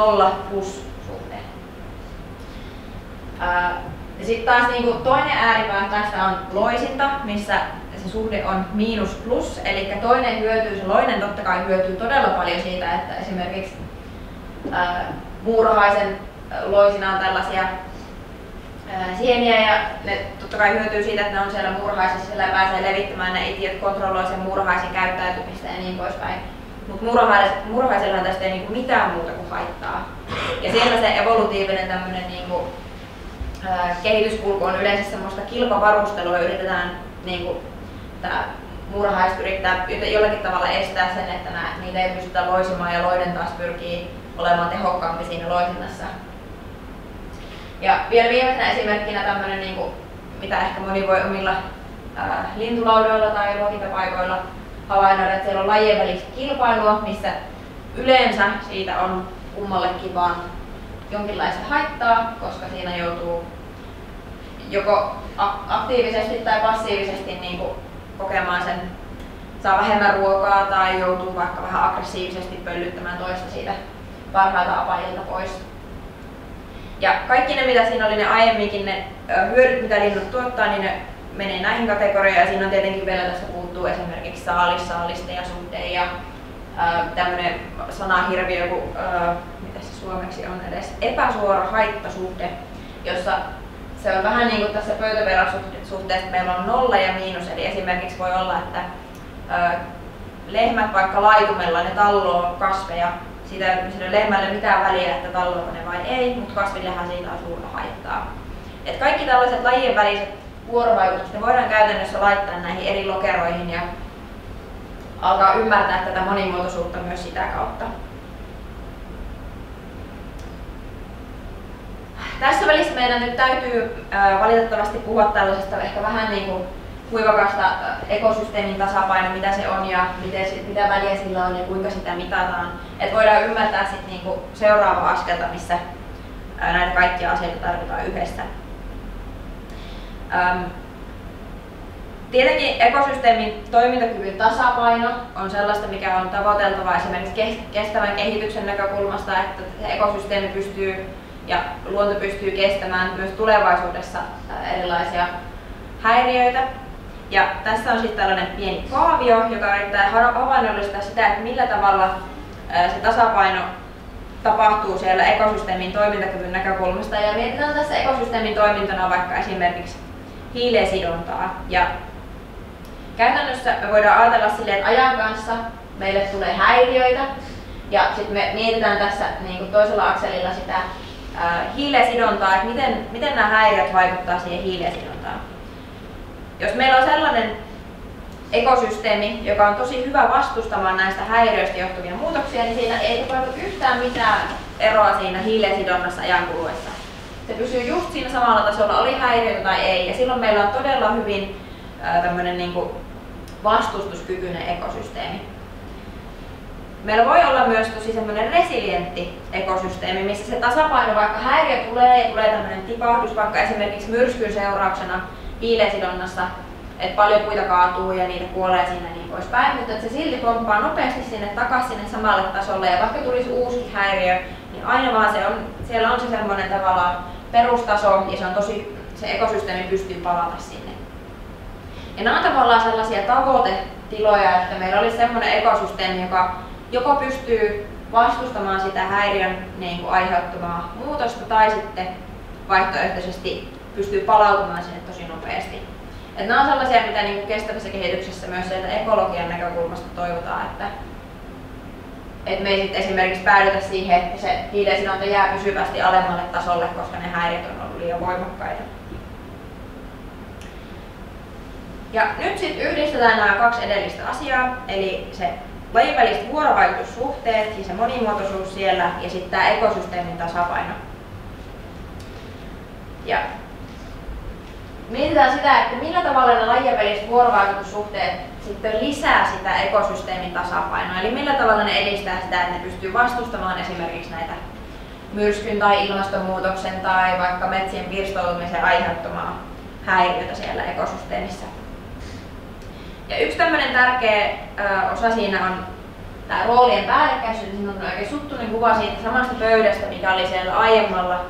suhde. Ja sitten taas niinku toinen ääripää tästä on loisinta, missä se suhde on -+, eli toinen hyötyy, se loinen totta kai hyötyy todella paljon siitä, että esimerkiksi muurahaisen loisina on tällaisia sieniä, ja ne totta kai hyötyy siitä, että ne on siellä muurahaisessa, sillä pääsee levittämään ne itiöt, kontrolloi sen muurahaisen käyttäytymistä ja niin poispäin. Mutta muurahaisellahan tästä ei niinku mitään muuta kuin haittaa. Ja siellä se evolutiivinen tämmönen niinku, kehityskulku on yleensä semmoista kilpavarustelua, yritetään niinku, muurahaiset yrittää jollakin tavalla estää sen, että niitä ei pystytä loisimaan, ja loinen taas pyrkii olemaan tehokkaampi siinä loisinnassa. Ja vielä viimeisenä esimerkkinä tämmöinen, niinku, mitä ehkä moni voi omilla lintulaudoilla tai ruokintapaikoilla havainnoida, että siellä on lajien välistä kilpailua, missä yleensä siitä on kummallekin vaan jonkinlaista haittaa, koska siinä joutuu joko aktiivisesti tai passiivisesti niinku kokemaan sen, saa vähemmän ruokaa tai joutuu vaikka vähän aggressiivisesti pöllyttämään toista siitä parhailta apajilta pois. Ja kaikki ne, mitä siinä oli ne aiemminkin, ne hyödyt, mitä linnut tuottaa, niin ne menee näihin kategorioihin. Ja siinä on tietenkin vielä tässä puuttuu esimerkiksi saalisteja-suhde ja tämmöinen sanahirviö, mitä se suomeksi on edes, epäsuora haittasuhde, jossa se on vähän niin kuin tässä pöytäverasuhteessa, meillä on nolla ja miinus, eli esimerkiksi voi olla, että lehmät vaikka laitumella ne talloo kasveja, siitä lehmälle mitään väliä, että tallooko ne vai ei, mutta kasvillehan siitä on suurta haittaa. Et kaikki tällaiset lajien väliset vuorovaikutukset ne voidaan käytännössä laittaa näihin eri lokeroihin ja alkaa ymmärtää tätä monimuotoisuutta myös sitä kautta. Tässä välissä meidän nyt täytyy valitettavasti puhua tällaisesta ehkä vähän niin kuin kuivakasta ekosysteemin tasapaino, mitä se on ja mitä väliä sillä on ja kuinka sitä mitataan. Et voidaan ymmärtää sit niinku seuraava askelta, missä näitä kaikkia asioita tarvitaan yhdessä. Tietenkin ekosysteemin toimintakyvyn tasapaino on sellaista, mikä on tavoiteltava esimerkiksi kestävän kehityksen näkökulmasta, että se ekosysteemi pystyy ja luonto pystyy kestämään myös tulevaisuudessa erilaisia häiriöitä. Ja tässä on sitten tällainen pieni kaavio, joka yrittää havainnollistaa sitä, että millä tavalla se tasapaino tapahtuu siellä ekosysteemin toimintakyvyn näkökulmasta. Ja mietitään tässä ekosysteemin toimintana vaikka esimerkiksi hiilensidontaa. Ja käytännössä me voidaan ajatella silleen, että ajan kanssa meille tulee häiriöitä. Ja sitten me mietitään tässä niin kuin toisella akselilla sitä hiilensidontaa, että miten nämä häiriöt vaikuttaa siihen hiilensidontaan. Jos meillä on sellainen ekosysteemi, joka on tosi hyvä vastustamaan näistä häiriöistä johtuvia muutoksia, niin siinä ei tapahdu yhtään mitään eroa siinä hiilensidonnassa ajan kuluessa. Se pysyy just siinä samalla tasolla, oli häiriöitä tai ei, ja silloin meillä on todella hyvin tämmöinen niin kuin vastustuskykyinen ekosysteemi. Meillä voi olla myös tosi semmoinen resilientti ekosysteemi, missä se tasapaino, vaikka häiriö tulee ja tulee tämmöinen tipahdus, vaikka esimerkiksi myrskyn seurauksena hiilensidonnassa, että paljon puita kaatuu ja niitä kuolee siinä niin poispäin, mutta että se silti pomppaa nopeasti sinne takaisin sinne samalle tasolle ja vaikka tulisi uusi häiriö, niin aina vaan siellä on se semmoinen tavallaan perustaso ja se ekosysteemi pystyy palata sinne. Ja nämä on tavallaan sellaisia tavoitetiloja, että meillä olisi semmoinen ekosysteemi, joka joko pystyy vastustamaan sitä häiriön niin kuin aiheuttamaa muutosta tai sitten vaihtoehtoisesti pystyy palautumaan sinne tosi nopeasti. Et nämä on sellaisia, mitä niin kuin kestävässä kehityksessä myös sieltä ekologian näkökulmasta toivotaan, että me ei sit esimerkiksi päädytä siihen, että se hiilensidonta jää pysyvästi alemmalle tasolle, koska ne häiriöt on ollut liian voimakkaita. Ja nyt sitten yhdistetään nämä kaksi edellistä asiaa, eli se lajien väliset vuorovaikutussuhteet ja se monimuotoisuus siellä ja sitten tämä ekosysteemin tasapaino. Ja mietitään sitä, että millä tavalla ne lajien väliset vuorovaikutussuhteet sitten lisää sitä ekosysteemin tasapainoa, eli millä tavalla ne edistää sitä, että ne pystyy vastustamaan esimerkiksi näitä myrskyn tai ilmastonmuutoksen tai vaikka metsien pirstoutumisen aiheuttamaa häiriötä siellä ekosysteemissä. Ja yksi tämmöinen tärkeä osa siinä on tämä roolien päällekkäisyys. Siinä on oikein suttuinen kuva siitä samasta pöydästä, mikä oli siellä aiemmalla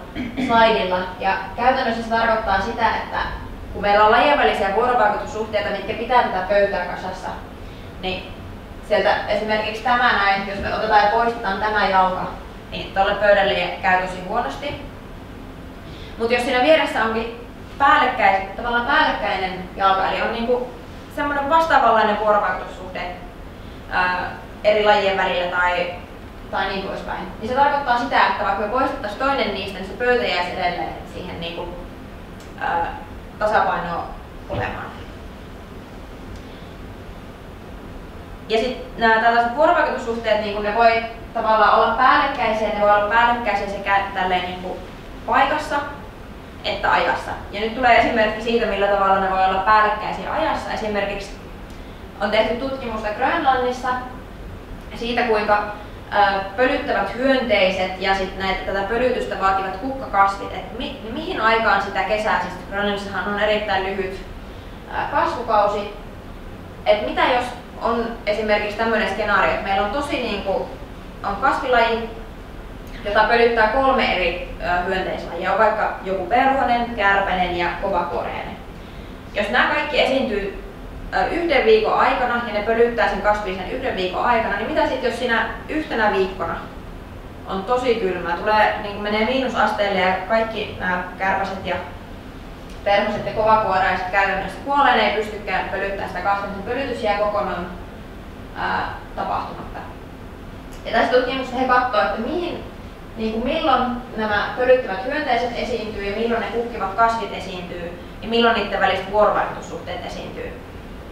slaidilla. Ja käytännössä se tarkoittaa sitä, että kun meillä on lajien välisiä vuorovaikutussuhteita, mitkä pitää tätä pöytää kasassa, niin sieltä esimerkiksi tämä näin, jos me otetaan ja poistetaan tämä jalka, niin tuolle pöydälle käy tosi huonosti. Mutta jos siinä vieressä onkin tavallaan päällekkäinen jalka, eli on niinku semmoinen vastaavanlainen vuorovaikutussuhde eri lajien välillä tai niin poispäin, niin se tarkoittaa sitä, että vaikka me poistettaisiin toinen niistä, niin se pöytä jäisi edelleen siihen niinku, tasapainoon olemaan. Ja sitten nämä tällaiset vuorovaikutussuhteet, niin ne voi tavallaan olla päällekkäisiä, ne voi olla päällekkäisiä sekä tälleen niin kuin paikassa että ajassa. Ja nyt tulee esimerkki siitä, millä tavalla ne voi olla päällekkäisiä ajassa. Esimerkiksi on tehty tutkimusta Grönlannissa siitä, kuinka pölyttävät hyönteiset ja tätä pölytystä vaativat kukkakasvit, että mihin aikaan sitä kesää, siis Grönlannissahan on erittäin lyhyt kasvukausi, että mitä jos on esimerkiksi tämmöinen skenaario, että meillä on on kasvilaji, jota pölyttää 3 eri hyönteislajia, on vaikka joku perhonen, kärpänen ja kovakuoreinen. Jos nämä kaikki esiintyy 1 viikon aikana ja ne pölyttää sen kasvin sen 1 viikon aikana, niin mitä sitten jos siinä yhtenä viikkona on tosi kylmää, menee miinusasteelle ja kaikki nämä kärpäset ja perhoset ja kovakuoraiset käytännössä kuolee, ne ei pystykään pölyttämään sitä kasvia, niin pölytys jää kokonaan tapahtumatta. Ja tässä tutkimuksessa he katsovat, että milloin nämä pölyttävät hyönteiset esiintyy ja milloin ne kukkivat kasvit esiintyy ja milloin niiden väliset vuorovaikutussuhteet esiintyy.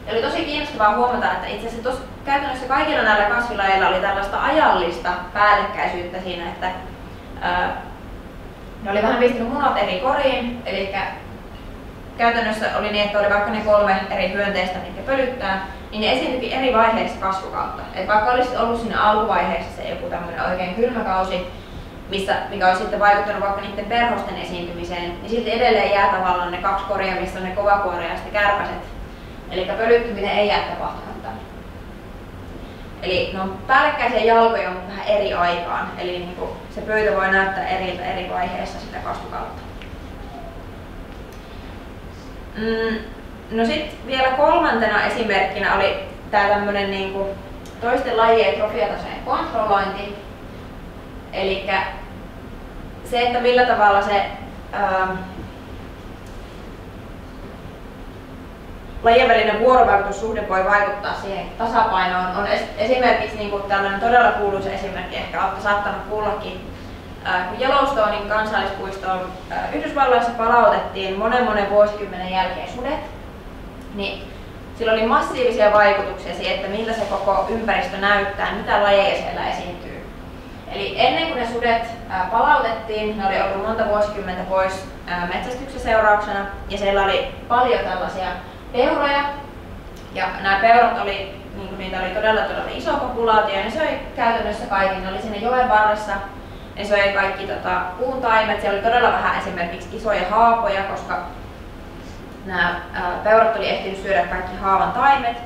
Ja oli tosi kiinnostavaa huomata, että itse asiassa käytännössä kaikilla näillä kasvilajeilla oli tällaista ajallista päällekkäisyyttä siinä, että ne oli vähän pistänyt munat eri koriin, eli käytännössä oli niin, että oli vaikka ne 3 eri hyönteistä, mitkä pölyttää, niin ne esiintyikin eri vaiheissa kasvukautta. Et vaikka olisi ollut siinä alkuvaiheessa se joku tämmöinen oikein kylmä kausi, mikä olisi sitten vaikuttanut vaikka niiden perhosten esiintymiseen, niin silti edelleen jää tavallaan ne 2 koria, missä on ne kovakuoreiset ja kärpäset. Eli pölyttyminen ei jää tapahtumatta. Eli ne on päällekkäisiä jalkoja, mutta vähän eri aikaan. Eli niin kuin se pöytä voi näyttää eriltä eri vaiheissa sitä kasvukautta. No sitten vielä 3. esimerkkinä oli tämä tämmöinen niin kuin toisten lajien trofiatasojen kontrollointi. Eli se, että millä tavalla se lajien välinen vuorovaikutussuhde voi vaikuttaa siihen tasapainoon, on esimerkiksi niin kuin tällainen todella kuuluisa esimerkki, ehkä olette saattanut kuullakin, kun Yellowstonein kansallispuistoon Yhdysvalloissa palautettiin monen vuosikymmenen jälkeen sudet, niin sillä oli massiivisia vaikutuksia siihen, että miltä se koko ympäristö näyttää, mitä lajeja siellä esiintyy. Eli ennen kuin ne sudet palautettiin, ne oli ollut monta vuosikymmentä pois metsästyksen seurauksena, ja siellä oli paljon tällaisia peuroja, ja nämä peurat oli, niin niitä oli todella iso populaatio, ja ne söi käytännössä kaikki. Ne oli sinne joen varressa, ne söi kaikki puun taimet, siellä oli todella vähän esimerkiksi isoja haapoja, koska nämä peurat oli ehtinyt syödä kaikki haavan taimet.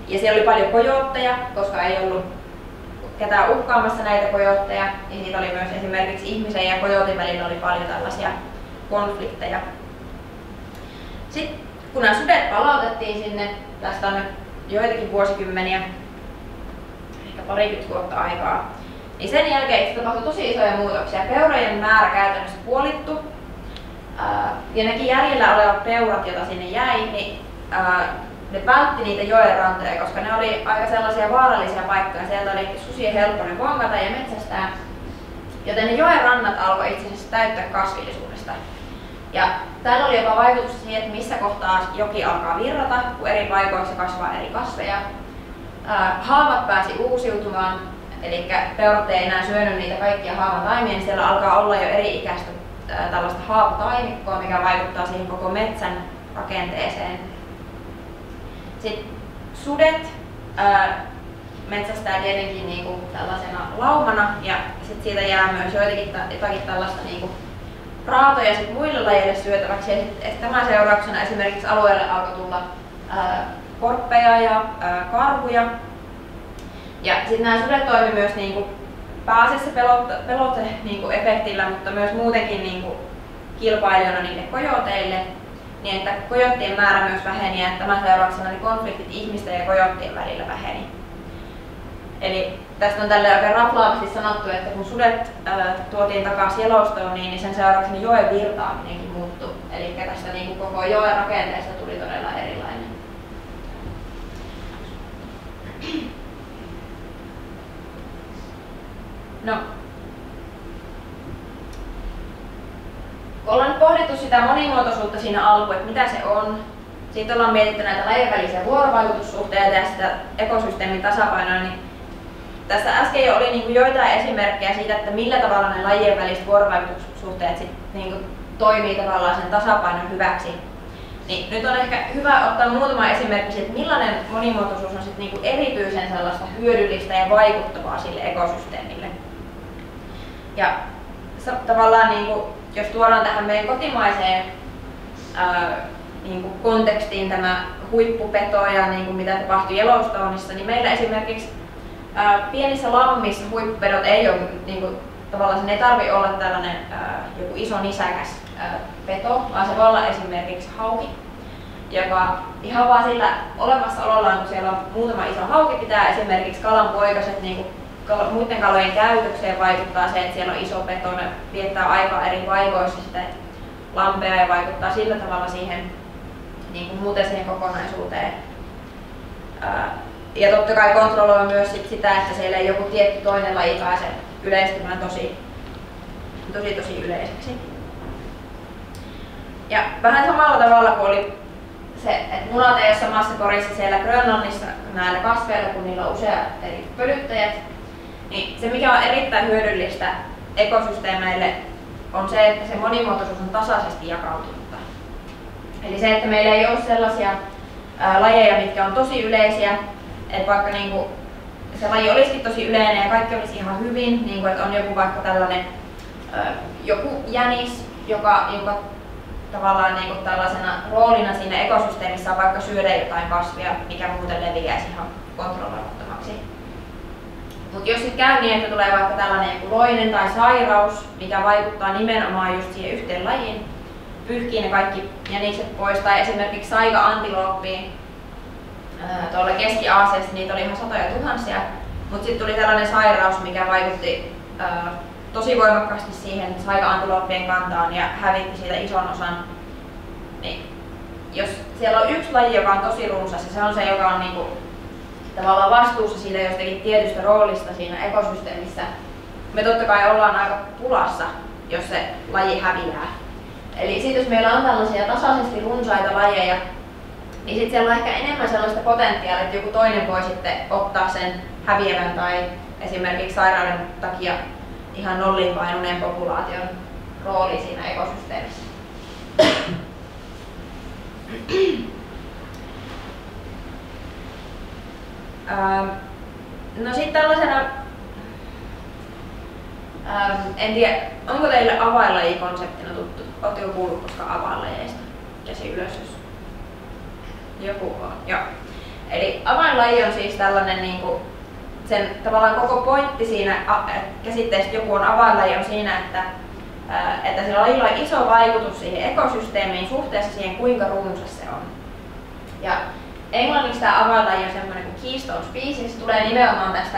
Ja siellä oli paljon kojootteja, koska ei ollut ketään uhkaamassa näitä kojootteja, ja siitä oli myös esimerkiksi ihmisen ja kojootin välillä oli paljon tällaisia konflikteja. Sitten kun nämä sudet palautettiin sinne, tästä on nyt joitakin vuosikymmeniä, ehkä parikymmentä vuotta aikaa, niin sen jälkeen tapahtui tosi isoja muutoksia. Peurojen määrä käytännössä puolittu, ja nekin jäljellä olevat peurat, joita sinne jäi, niin ne vältti niitä joen rantoja, koska ne oli aika sellaisia vaarallisia paikkoja. Sieltä oli susien helppoinen vongata ja metsästää, joten ne joen rannat alkoi itse asiassa täyttää kasvillisuudesta. Ja tällä oli jopa vaikutus siihen, että missä kohtaa joki alkaa virrata, kun eri paikoissa kasvaa eri kasveja. Haavat pääsi uusiutumaan, eli peurat ei enää syönyt niitä kaikkia haavan taimia, niin siellä alkaa olla jo eri-ikäistä tällaista haavataimikkoa, mikä vaikuttaa siihen koko metsän rakenteeseen. Sitten sudet metsästää tietenkin niinku tällaisena laumana, ja sit siitä jää myös jotakin tällaista niinku raatoja sit muille lajeille syötäväksi, ja sit tämän seurauksena esimerkiksi alueelle alkoi tulla korppeja ja karhuja. Ja sitten nämä sudet toimi myös niinku pääasiassa pelote-efektillä, mutta myös muutenkin niinku kilpailijana niille kojoteille, niin että kojottien määrä myös väheni, ja tämän seurauksena ne konfliktit ihmisten ja kojottien välillä väheni. Eli tästä on tälle oikein raflaavasti sanottu, että kun sudet tuotiin takaisin Yellowstoneen, niin sen seurauksena joen virtaaminenkin muuttui. Eli tästä niin koko joen rakenteesta tuli todella erilainen. No, kun ollaan nyt pohdittu sitä monimuotoisuutta siinä alkuun, että mitä se on, siitä ollaan mietitty näitä lajien välisiä vuorovaikutussuhteita ja sitä ekosysteemin tasapainoa, niin tässä äsken jo oli niin kuin joitain esimerkkejä siitä, että millä tavalla ne lajien väliset vuorovaikutussuhteet sit niin kuin toimii tavallaan sen tasapainon hyväksi. Niin nyt on ehkä hyvä ottaa muutama esimerkki siitä, että millainen monimuotoisuus on sit niin kuin erityisen sellaista hyödyllistä ja vaikuttavaa sille ekosysteemille. Ja tavallaan niin kuin, jos tuodaan tähän meidän kotimaiseen niin kuin kontekstiin tämä huippupeto ja niin kuin mitä tapahtui Yellowstoneissa, niin meillä esimerkiksi pienissä lammissa huippupedot ei ole, niin kuin, tavallaan sen ei tarvitse olla tällainen joku iso nisäkäs peto, vaan se voi olla esimerkiksi hauki, joka ihan vaan sillä olemassaolollaan, kun siellä on muutama iso hauki, pitää esimerkiksi kalanpoikaset niin kuin muiden kalojen käytökseen vaikuttaa se, että siellä on iso peto, ne viettää aikaa eri paikoissa, sitten lampea ja vaikuttaa sillä tavalla siihen, niin kuin muuten siihen kokonaisuuteen. Ja totta kai kontrolloi myös sitä, että siellä ei joku tietty toinen laji pääse yleistymään tosi yleiseksi. Ja vähän samalla tavalla kuin oli se, että munat ei ole samassa korissa siellä Grönlannissa näillä kasveilla, kun niillä on useat eri pölyttäjät, niin se mikä on erittäin hyödyllistä ekosysteemeille on se, että se monimuotoisuus on tasaisesti jakautunutta. Eli se, että meillä ei ole sellaisia lajeja, mitkä on tosi yleisiä, että vaikka niinku se laji olisikin tosi yleinen ja kaikki olisi ihan hyvin, niinku että on joku vaikka tällainen joku jänis, joka tavallaan niinku tällaisena roolina siinä ekosysteemissä on vaikka syödä jotain kasvia, mikä muuten leviäisi ihan kontrolloimattomaksi. Mutta jos sitten käy niin, että tulee vaikka tällainen joku loinen tai sairaus, mikä vaikuttaa nimenomaan just siihen yhteen lajiin, pyyhkii ne kaikki jänikset pois, tai esimerkiksi saiga-antilooppiin. Tuolla Keski-Aasiassa niitä oli ihan satoja tuhansia, mutta sitten tuli tällainen sairaus, mikä vaikutti tosi voimakkaasti siihen saiga-antilooppien kantaan ja hävitti siitä ison osan. Niin, jos siellä on yksi laji, joka on tosi runsas, ja se on se, joka on niinku tavallaan vastuussa siitä jostakin tietystä roolista siinä ekosysteemissä, me totta kai ollaan aika pulassa, jos se laji häviää. Eli sit jos meillä on tällaisia tasaisesti runsaita lajeja, niin sit siellä on ehkä enemmän sellaista potentiaalia, että joku toinen voi sitten ottaa sen häviävän tai esimerkiksi sairauden takia ihan nolliin painuneen populaation rooli siinä ekosysteemissä. No sitten tällaisena, en tiedä, onko teille avainlaji-konseptina tuttu? Oletteko kuullut koskaan avainlajeista? Käsi ylös, jos joku on. Joo. Eli avainlaji on siis tällainen, niin kuin, sen tavallaan koko pointti siinä käsitteessä, että joku on avainlaji, on siinä, että sillä lajilla on iso vaikutus siihen ekosysteemiin suhteessa siihen, kuinka runsas se on. Ja englanniksi tämä avainlaji on semmoinen kuin keystone species, se tulee nimenomaan tästä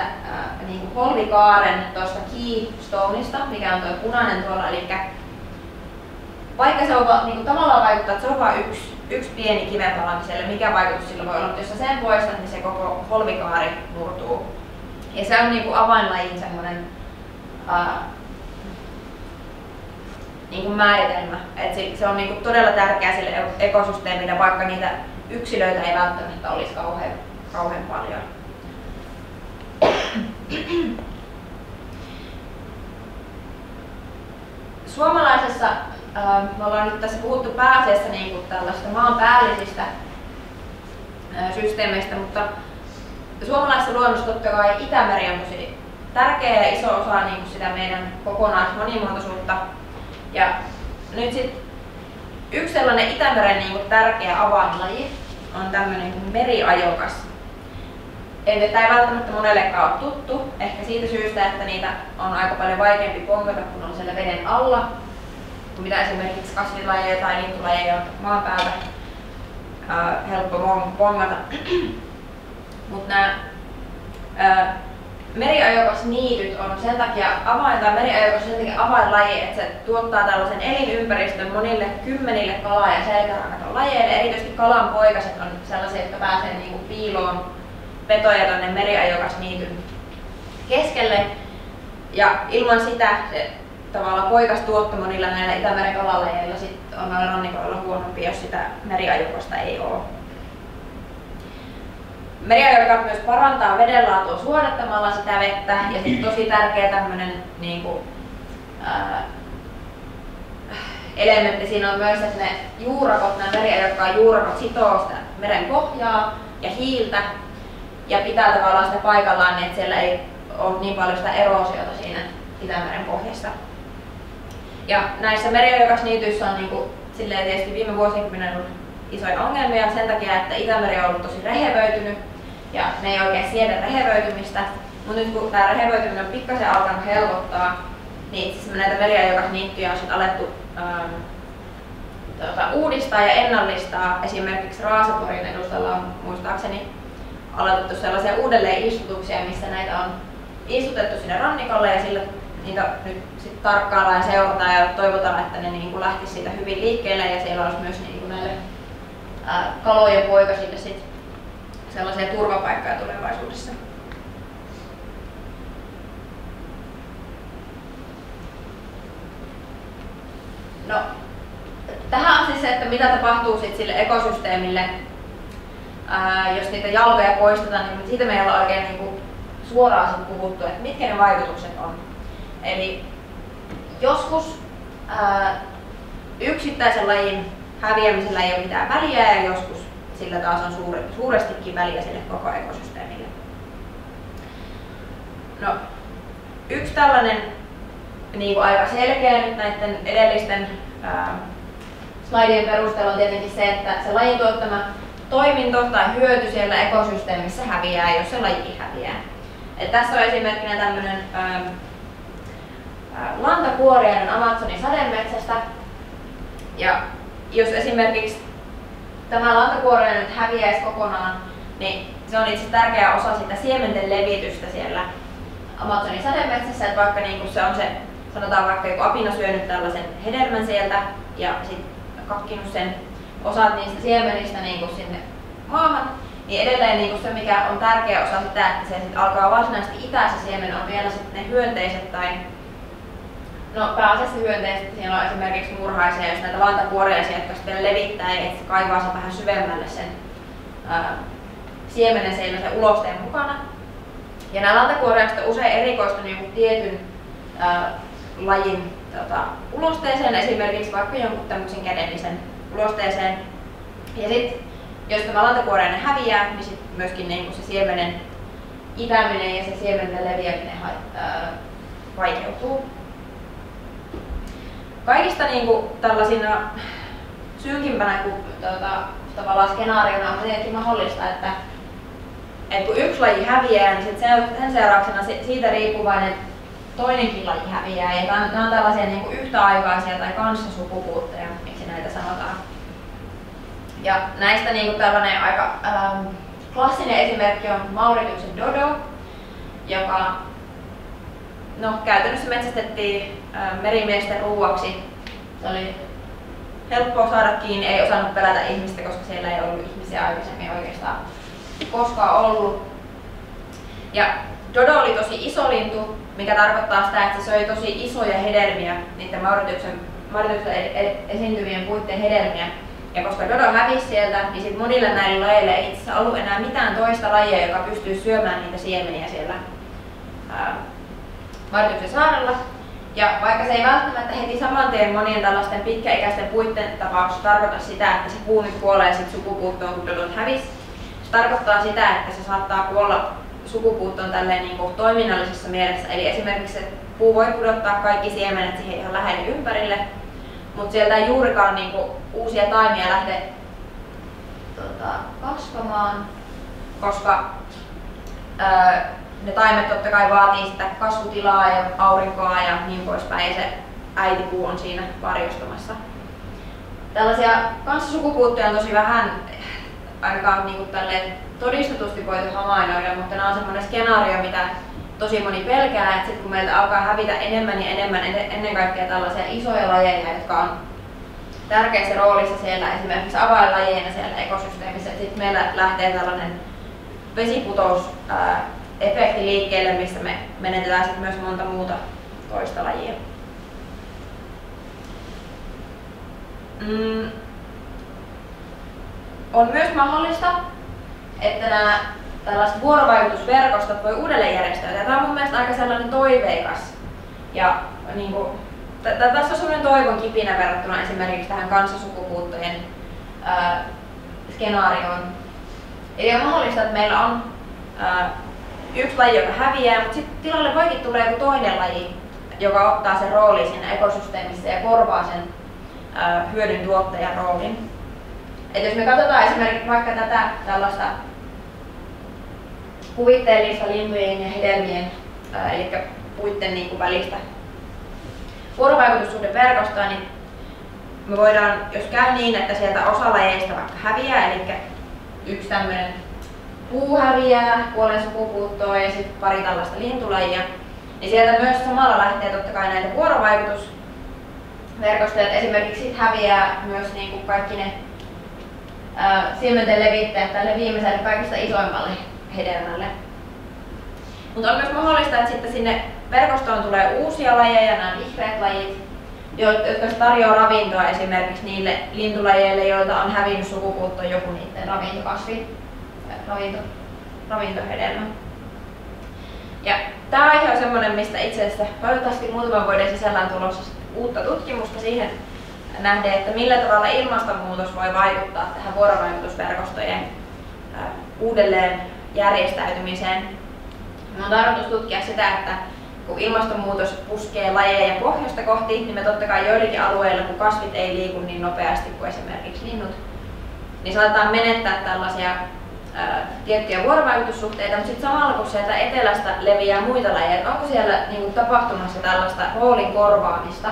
niin kuin polvikaaren tuosta keystoneista, mikä on tuo punainen tuolla, eli vaikka se on niin kuin tavallaan vaikuttaa, että se on vain yksi pieni kivenpala, niin siellä mikä vaikutus sillä voi olla, mutta jos sä sen poistat, niin se koko polvikaari murtuu. Ja se on niin kuin avainlajin semmoinen niin kuin määritelmä, että se on niin kuin todella tärkeä sille ekosysteemille, vaikka niitä yksilöitä ei välttämättä olisi kauhean paljon. Suomalaisessa me ollaan nyt tässä puhuttu pääasiassa niin kuin tällaista maanpäällisistä systeemeistä, mutta suomalaisessa luonnossa totta kai Itämeri on tosi tärkeä ja iso osa niin kuin sitä meidän kokonaismonimuotoisuutta. Ja nyt sitten yksi sellainen Itämeren niin kuin tärkeä avainlaji on tämmöinen kuin meriajokas. Tämä ei välttämättä monellekaan ole tuttu, ehkä siitä syystä, että niitä on aika paljon vaikeampi pongata, kun on siellä veden alla, kuin mitä esimerkiksi kasvilajeja tai lintulajeja on maan päältä helppo pongata. Mutta nämä meriajokasniityt on sen takia avainlaji, että se tuottaa tällaisen elinympäristön monille kymmenille kala- ja selkärangaton lajeille. Erityisesti kalanpoikaset on sellaisia, jotka pääsee niinku piiloon petoja tuonne meriajokasniityn keskelle. Ja ilman sitä se tavallaan poikastuotto monilla näillä Itämeren kalalajeilla sit on noilla rannikoilla huonompi, jos sitä meriajokasta ei ole. Meriajokat myös parantaa vedenlaatua suodattamalla sitä vettä, ja sitten tosi tärkeä tämmöinen niinku, elementti siinä on myös, että ne juurakot, nämä meriajokkaan juurakot sitoo sitä meren pohjaa ja hiiltä ja pitää tavallaan sitä paikallaan niin, että siellä ei ole niin paljon sitä eroosiota siinä Itämeren pohjassa. Ja näissä meriajokasniityissä on niinku, silleen tietysti viime vuosikymmenellä ollut isoja ongelmia sen takia, että Itämeri on ollut tosi rehevöitynyt ja ne ei oikein siedä rehevöitymistä. Mutta nyt kun tämä rehevöityminen on pikkasen alkanut helpottaa, niin itse asiassa näitä meriajokasniittyjä on alettu uudistaa ja ennallistaa. Esimerkiksi Raaseporin edustalla on muistaakseni aloitettu sellaisia uudelleen istutuksia, missä näitä on istutettu sinne rannikolle ja sillä niitä nyt sit tarkkaillaan ja seurataan ja toivotaan, että ne niin kuin lähtisi siitä hyvin liikkeelle ja siellä olisi myös niin kuin näille kalojen poikasille sit sellaisia turvapaikkoja tulevaisuudessa. No, tähän on siis se, että mitä tapahtuu sit sille ekosysteemille, jos niitä jalkoja poistetaan, niin siitä meillä on oikein niin kuin suoraan sit puhuttu, että mitkä ne vaikutukset on. Eli joskus yksittäisen lajin häviämisellä ei ole mitään väliä ja joskus sillä taas on suurestikin väliä sille koko ekosysteemille. No, yksi tällainen niin kuin aika selkeä nyt näiden edellisten slaidien perusteella on tietenkin se, että se lajin tuottama toiminto tai hyöty siellä ekosysteemissä häviää, jos se laji häviää. Et tässä on esimerkkinä tämmöinen lantakuoriainen Amazonin sademetsästä. Ja jos esimerkiksi tämä lantakuoriainen nyt häviäisi kokonaan, niin se on itse tärkeä osa sitä siementen levitystä siellä Amazonin sademetsässä. Et vaikka niin se on se, sanotaan vaikka joku apina syönyt tällaisen hedelmän sieltä ja sitten kakkinut sen osat niistä siemenistä niin sinne maahan, niin edelleen niin se, mikä on tärkeä osa sitä, että se sit alkaa varsinaisesti itää se siemen, on vielä sitten ne hyönteiset tai no pääasiassa hyönteiset, siellä on esimerkiksi murhaisia, jos näitä lantakuoriaisia, jotka sitten levittää ja se kaivaa sen vähän syvemmälle sen siemenen siellä sen ulosteen mukana. Ja nämä lantakuoriaiset on usein erikoistunut jonkun tietyn lajin ulosteeseen, esimerkiksi vaikka jonkun tämmöisen kädellisen ulosteeseen. Ja sitten jos tämä lantakuoriainen häviää, niin sit myöskin niin se siemenen itäminen ja se siementen leviäminen vaikeutuu. Kaikista niin kuin tällaisina synkimpänä kuin tavallaan skenaariona on tietenkin mahdollista, että kun yksi laji häviää, niin sit sen seurauksena siitä riippuvainen toinenkin laji häviää. Ja nämä on tällaisia niin kuin yhtäaikaisia tai kanssasukupuutteja, miksi näitä sanotaan. Ja näistä niin kuin tällainen aika klassinen esimerkki on Mauritiuksen dodo, joka käytännössä metsästettiin merimiesten ruuaksi. Se oli helppoa saada kiinni, ei osannut pelätä ihmistä, koska siellä ei ollut ihmisiä aikaisemmin oikeastaan koskaan ollut. Ja dodo oli tosi iso lintu, mikä tarkoittaa sitä, että se söi tosi isoja hedelmiä, niiden Mauritiuksen esiintyvien puitten hedelmiä. Ja koska dodo hävisi sieltä, niin sit monille näille lajeille ei itse asiassa ollut enää mitään toista lajia, joka pystyy syömään niitä siemeniä siellä Mauritiuksen saarella. Ja vaikka se ei välttämättä heti saman tien monien tällaisten pitkäikäisten puitten tapauksessa tarkoita sitä, että se puu nyt kuolee sit sukupuuttoon, kun dodot hävisi. Se tarkoittaa sitä, että se saattaa kuolla sukupuuttoon tälleen niin kuin toiminnallisessa mielessä. Eli esimerkiksi se puu voi pudottaa kaikki siemenet siihen ihan lähelle ympärille, mutta sieltä ei juurikaan niin kuin uusia taimia lähde kasvamaan, koska ne taimet totta kai vaatii sitä kasvutilaa ja aurinkoa ja niin poispäin, ja se äitipuu on siinä varjostamassa. Tällaisia kanssasukupuuttoja on tosi vähän, ainakaan niin kuin todistetusti voitu havainnoida, mutta nämä on semmoinen skenaario, mitä tosi moni pelkää, että sit kun meiltä alkaa hävitä enemmän ja enemmän ennen kaikkea tällaisia isoja lajeja, jotka on tärkeässä roolissa siellä esimerkiksi avainlajeina siellä ekosysteemissä, että sitten meillä lähtee tällainen vesiputous-efekti liikkeelle, missä me menetetään sit myös monta muuta toista lajia. On myös mahdollista, että nämä tällaiset vuorovaikutusverkostot voi uudelleen järjestäytyä. Tämä on mun mielestä aika sellainen toiveikas. Ja niin kuin, tässä on sellainen toivon kipinä verrattuna esimerkiksi tähän kanssasukupuuttojen skenaarioon. Eli on mahdollista, että meillä on yksi laji, joka häviää, mutta sitten tilalle voikin tulla joku toinen laji, joka ottaa sen roolin siinä ekosysteemissä ja korvaa sen hyödyn tuottajan roolin. Et jos me katsotaan esimerkiksi vaikka tätä tällaista kuvitteellista lintujen ja hedelmien, eli puitten niin kuin välistä vuorovaikutussuhdeverkostoa, niin me voidaan, jos käy niin, että sieltä osa lajeista vaikka häviää, eli yksi tämmöinen puu häviää, kuolee sukupuuttoon ja sitten pari tällaista lintulajia, Niin sieltä myös samalla lähtee totta kai näitä vuorovaikutusverkostoja, esimerkiksi sit häviää myös niin kuin kaikki ne siementen levittäjät tälle viimeiselle kaikista isoimmalle hedelmälle. Mutta on myös mahdollista, että sitten sinne verkostoon tulee uusia lajeja, nämä vihreät lajit, jotka tarjoaa ravintoa esimerkiksi niille lintulajeille, joilta on hävinnyt sukupuuttoon joku niiden ravintohedelmä. Ja tämä aihe on sellainen, mistä itse asiassa toivottavasti muutaman vuoden sisällä on tulossa uutta tutkimusta siihen nähden, että millä tavalla ilmastonmuutos voi vaikuttaa tähän vuorovaikutusverkostojen uudelleen järjestäytymiseen. Me on tarkoitus tutkia sitä, että kun ilmastonmuutos puskee lajeja pohjoista kohti, niin me totta kai joillakin alueilla, kun kasvit ei liiku niin nopeasti kuin esimerkiksi linnut, niin saatetaan menettää tällaisia tiettyjä vuorovaikutussuhteita, mutta sitten samalla kun sieltä etelästä leviää muita lajeja, onko siellä niin tapahtumassa tällaista roolin korvaamista,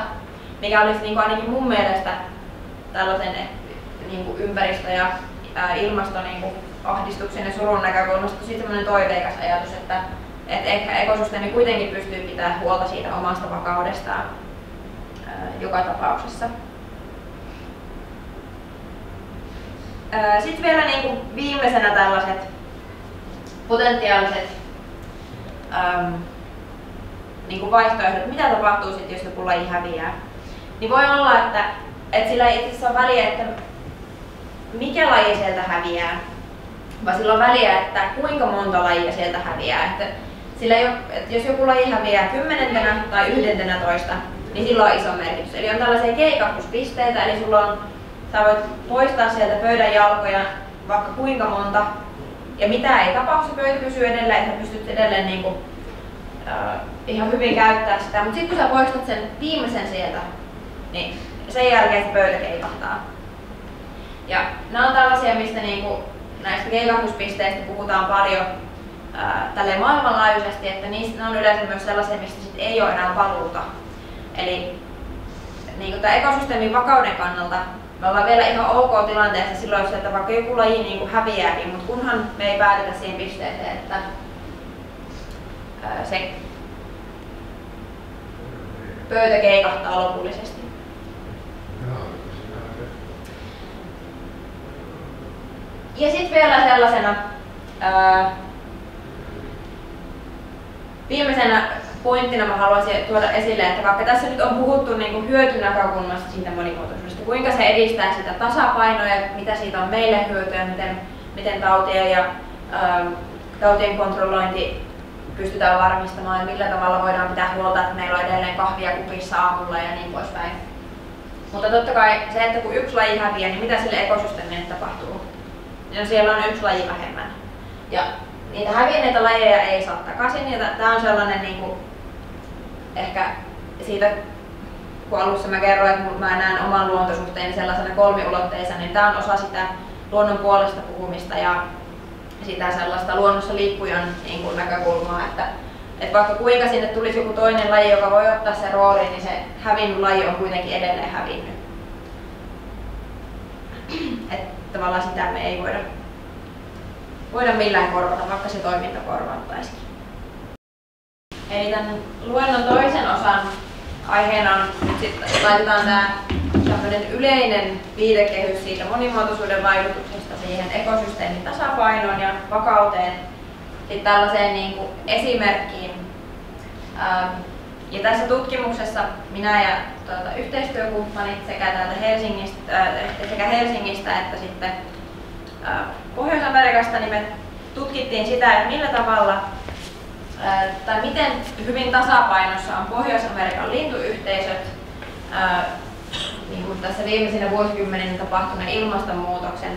mikä olisi niin ainakin mun mielestä tällaisen niin ympäristö- ja ilmasto niin ahdistuksen ja surun näkökulmasta tosi sellainen toiveikas ajatus, että ehkä ekosysteemi kuitenkin pystyy pitämään huolta siitä omasta vakaudestaan joka tapauksessa. Sitten vielä niin kuin viimeisenä tällaiset potentiaaliset niin kuin vaihtoehdot, mitä tapahtuu sitten, jos joku laji häviää. Niin voi olla, että sillä ei itse asiassa ole väliä, että mikä laji sieltä häviää, vaan sillä on väliä, että kuinka monta lajia sieltä häviää. Että sillä ei ole, että jos joku laji häviää 10 tai 11, niin sillä on iso merkitys. Eli on tällaisia keikahduspisteitä, eli sä voit poistaa sieltä pöydän jalkoja vaikka kuinka monta, ja mitä ei tapahdu, se pöytä pysyy edelleen, että pystyt edelleen niin kuin, ihan hyvin käyttää sitä. Mutta sitten kun sä poistat sen viimeisen sieltä, niin sen jälkeen se pöytä keikahtaa. Ja nämä on tällaisia, mistä niinku näistä keikahduspisteistä puhutaan paljon tälleen maailmanlaajuisesti, että ne on yleensä myös sellaisia, mistä sit ei ole enää paluuta. Eli niinku tämän ekosysteemin vakauden kannalta me ollaan vielä ihan ok tilanteessa silloin, että vaikka joku laji niinku häviääkin, mutta kunhan me ei päätetä siihen pisteeseen, että se pöytä keikahtaa lopullisesti. Ja sitten vielä sellaisena viimeisenä pointtina mä haluaisin tuoda esille, että vaikka tässä nyt on puhuttu niin kuin hyötynäkökulmasta siitä monimuotoisuudesta, kuinka se edistää sitä tasapainoa ja mitä siitä on meille hyötyä, miten tautien kontrollointi pystytään varmistamaan ja millä tavalla voidaan pitää huolta, että meillä on edelleen kahvia kupissa aamulla ja niin poispäin. Mutta totta kai se, että kun yksi laji häviää, niin mitä sille ekosysteemille tapahtuu? No siellä on yksi laji vähemmän. Ja niitä hävinneitä lajeja ei saa takaisin. Ja tämä on sellainen niin kuin, ehkä siitä, kun alussa mä kerroin, että mä näen oman luontosuhteeni sellaisena kolmiulotteisena, niin tämä on osa sitä luonnon puolesta puhumista ja sitä sellaista luonnossa liikkujan niin kuin näkökulmaa, että vaikka kuinka sinne tulisi joku toinen laji, joka voi ottaa sen roolin, niin se hävinnyt laji on kuitenkin edelleen hävinnyt. Että tavallaan sitä me ei voida millään korvata, vaikka se toiminta korvattaisiin. Eli tämän luennon toisen osan aiheena on nyt sitten, laitetaan tämä yleinen viitekehys siitä monimuotoisuuden vaikutuksesta siihen ekosysteemin tasapainoon ja vakauteen, sitten tällaiseen niin kuin esimerkkiin. Ja tässä tutkimuksessa minä ja yhteistyökumppanit sekä Helsingistä että sitten Pohjois-Amerikasta, niin me tutkittiin sitä, että millä tavalla tai miten hyvin tasapainossa on Pohjois-Amerikan lintuyhteisöt niin kuin tässä viimeisinä vuosikymmeninä tapahtuneen ilmastonmuutoksen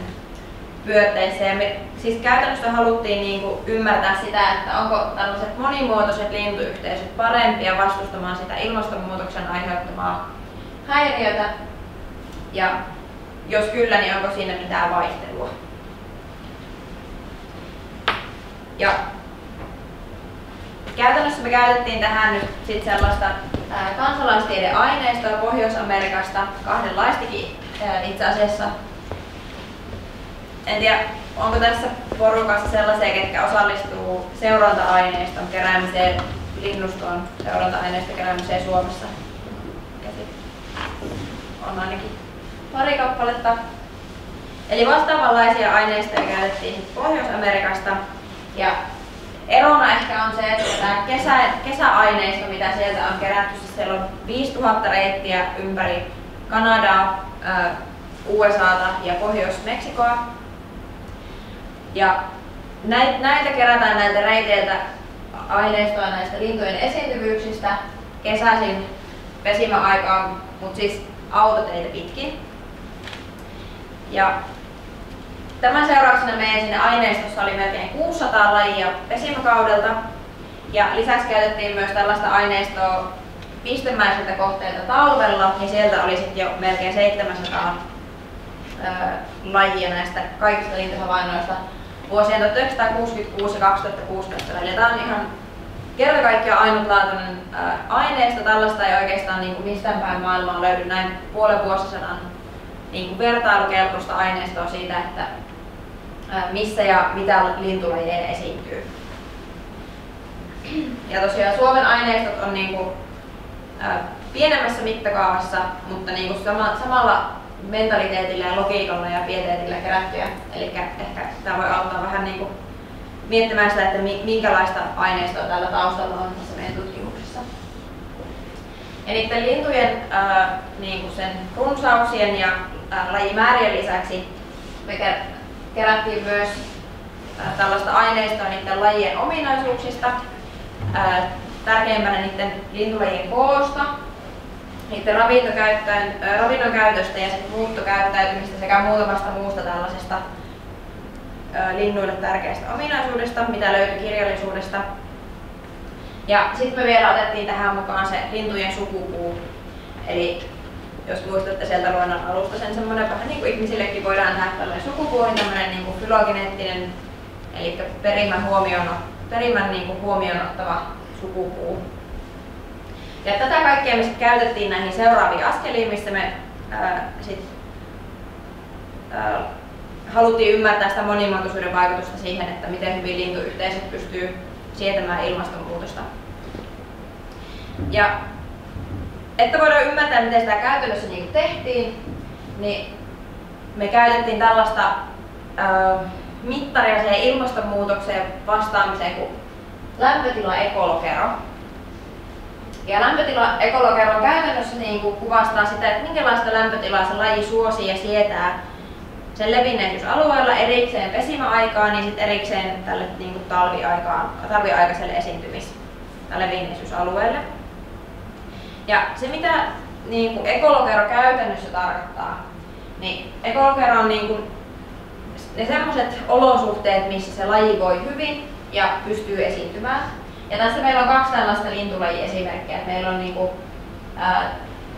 pyörteissä. Ja me siis käytännössä haluttiin niin kuin ymmärtää sitä, että onko tällaiset monimuotoiset lintuyhteisöt parempia vastustamaan sitä ilmastonmuutoksen aiheuttamaa häiriötä. Ja jos kyllä, niin onko siinä mitään vaihtelua. Ja käytännössä me käytettiin tähän nyt sit sellaista kansalaistiedeaineistoa Pohjois-Amerikasta, kahdenlaistakin itse asiassa. En tiedä, onko tässä porukassa sellaisia, ketkä osallistuu seuranta-aineiston keräämiseen, linnuston seuranta-aineiston keräämiseen Suomessa? On ainakin pari kappaletta. Eli vastaavanlaisia aineistoja käytettiin Pohjois-Amerikasta. Ja erona ehkä on se, että tämä kesäaineisto, mitä sieltä on kerätty, siis siellä on 5000 reittiä ympäri Kanadaa, USAta ja Pohjois-Meksikoa. Ja näitä kerätään näiltä reiteiltä aineistoa näistä lintujen esiintyvyyksistä kesäisin pesimäaikaan, mutta siis autoteitä pitkin. Ja tämän seurauksena meidän sinne aineistossa oli melkein 600 lajia pesimäkaudelta. Ja lisäksi käytettiin myös tällaista aineistoa pistemäisiltä kohteilta talvella, ja sieltä oli sitten jo melkein 700 lajia näistä kaikista lintuhavainnoista vuosien 1966 ja 2016 välillä. Tämä on ihan kerta kaikkiaan ainutlaatuinen aineisto. Tällaista ei oikeastaan niin kuin mistään päin maailmaa löydy näin puolen vuosisadan niin kuin vertailukelpoista aineistoa siitä, että missä ja mitä lintulajeja esiintyy. Ja tosiaan Suomen aineistot on niin kuin, pienemmässä mittakaavassa, mutta niin kuin samalla mentaliteetillä ja logiikalla ja pieteetillä kerättyjä. Eli ehkä tämä voi auttaa vähän niin kuin miettimään sitä, että minkälaista aineistoa täällä taustalla on tässä meidän tutkimuksessa. Ja niiden lintujen niin kuin sen runsauksien ja lajimäärien lisäksi me kerättiin myös tällaista aineistoa niiden lajien ominaisuuksista, tärkeimpänä niiden lintulajien koosta, niiden ravinnon käytöstä ja muuttokäyttäytymistä sekä muutamasta muusta tällaisesta linnuille tärkeästä ominaisuudesta, mitä löytyi kirjallisuudesta. Ja sitten me vielä otettiin tähän mukaan se lintujen sukupuu. Eli jos muistatte sieltä luonnon alusta, sen semmoinen vähän niin kuin ihmisillekin voidaan nähdä tällainen sukupuu, niin tämmöinen niin kuin fylogeneettinen, eli perimän niin kuin huomioon ottava sukupuu. Ja tätä kaikkea me sitten käytettiin näihin seuraaviin askeliin, missä me haluttiin ymmärtää sitä monimuotoisuuden vaikutusta siihen, että miten hyvin lintuyhteisöt pystyy sietämään ilmastonmuutosta. Ja että voidaan ymmärtää, miten sitä käytännössä niin tehtiin, niin me käytettiin tällaista mittaria siihen ilmastonmuutokseen vastaamiseen kuin lämpötilaekolokero. Ja lämpötilaekolokero käytännössä niin kuin kuvastaa sitä, että minkälaista lämpötilaa se laji suosii ja sietää sen levinneisyysalueella erikseen pesimäaikaan ja sitten erikseen tälle niin kuin talviaikaiselle levinneisyysalueelle. Ja se mitä niin kuin ekolokero käytännössä tarkoittaa, niin ekolokero on niin kuin ne sellaiset olosuhteet, missä se laji voi hyvin ja pystyy esiintymään. Ja tässä meillä on 2 tällaista lintulajiesimerkkiä. Meillä on niin kuin,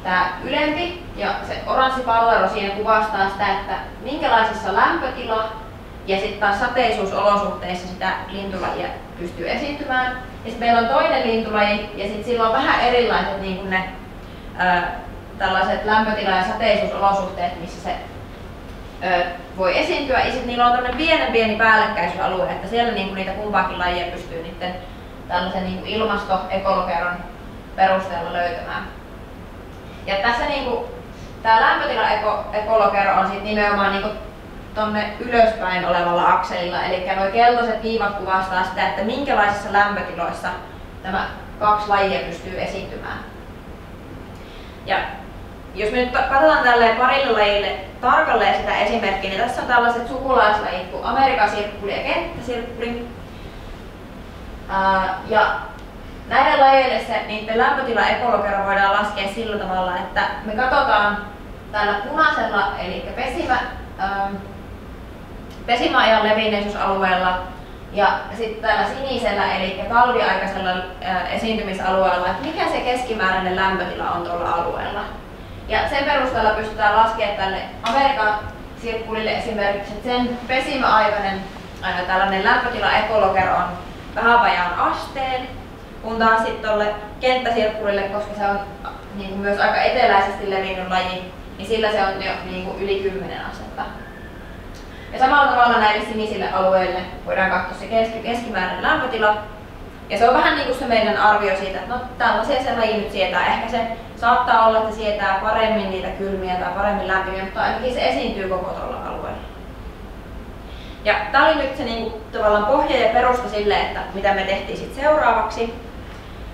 tämä ylempi ja se oranssi pallero siinä kuvastaa sitä, että minkälaisissa lämpötila ja sitten taas sateisuusolosuhteissa sitä lintulajia pystyy esiintymään. Ja sitten meillä on toinen lintulaji ja sitten sillä on vähän erilaiset niin kuin ne tällaiset lämpötila- ja sateisuusolosuhteet, missä se voi esiintyä. Ja sitten niillä on tämmöinen pieni päällekkäisyysalue, että siellä niin kuin niitä kumpaakin lajia pystyy niiden tällaisen niin kuin ilmastoekolokeron perusteella löytämään. Ja tässä niin kuin, tämä lämpötilaekolokero on sit nimenomaan niin kuin tonne ylöspäin olevalla akselilla, eli nuo keltaiset viivat kuvastaa sitä, että minkälaisissa lämpötiloissa tämä 2 lajia pystyy esiintymään. Ja jos me nyt katsotaan tälleen parille lajille tarkalleen sitä esimerkkiä, niin tässä on tällaiset sukulaislajit kuin Amerikan sirkkuli ja kenttäsirkkuli. Ja näiden lajeille niiden lämpötilaekolokero voidaan laskea sillä tavalla, että me katsotaan tällä punaisella, eli pesimäajan levinneisyysalueella ja sitten täällä sinisellä, eli talviaikaisella esiintymisalueella, että mikä se keskimääräinen lämpötila on tuolla alueella. Ja sen perusteella pystytään laskemaan tälle Amerikan sirkkulille esimerkiksi, että sen pesimäaikainen tällainen lämpötilaekolokero on vähän vajaan asteen, kun taas sitten tuolle kenttäsirkkulille, koska se on niin kuin myös aika eteläisesti levinnyt laji, niin sillä se on jo niin kuin yli 10 astetta. Ja samalla tavalla näille sinisille alueille voidaan katsoa se keskimääräinen lämpötila. Ja se on vähän niin kuin se meidän arvio siitä, että no tällaisia se laji nyt sietää. Ehkä se saattaa olla, että se sietää paremmin niitä kylmiä tai paremmin lämpimiä, mutta ainakin se esiintyy koko tuolla alueella. Ja tämä oli nyt se niinku, tavallaan pohja ja perusta sille, että mitä me tehtiin sitten seuraavaksi.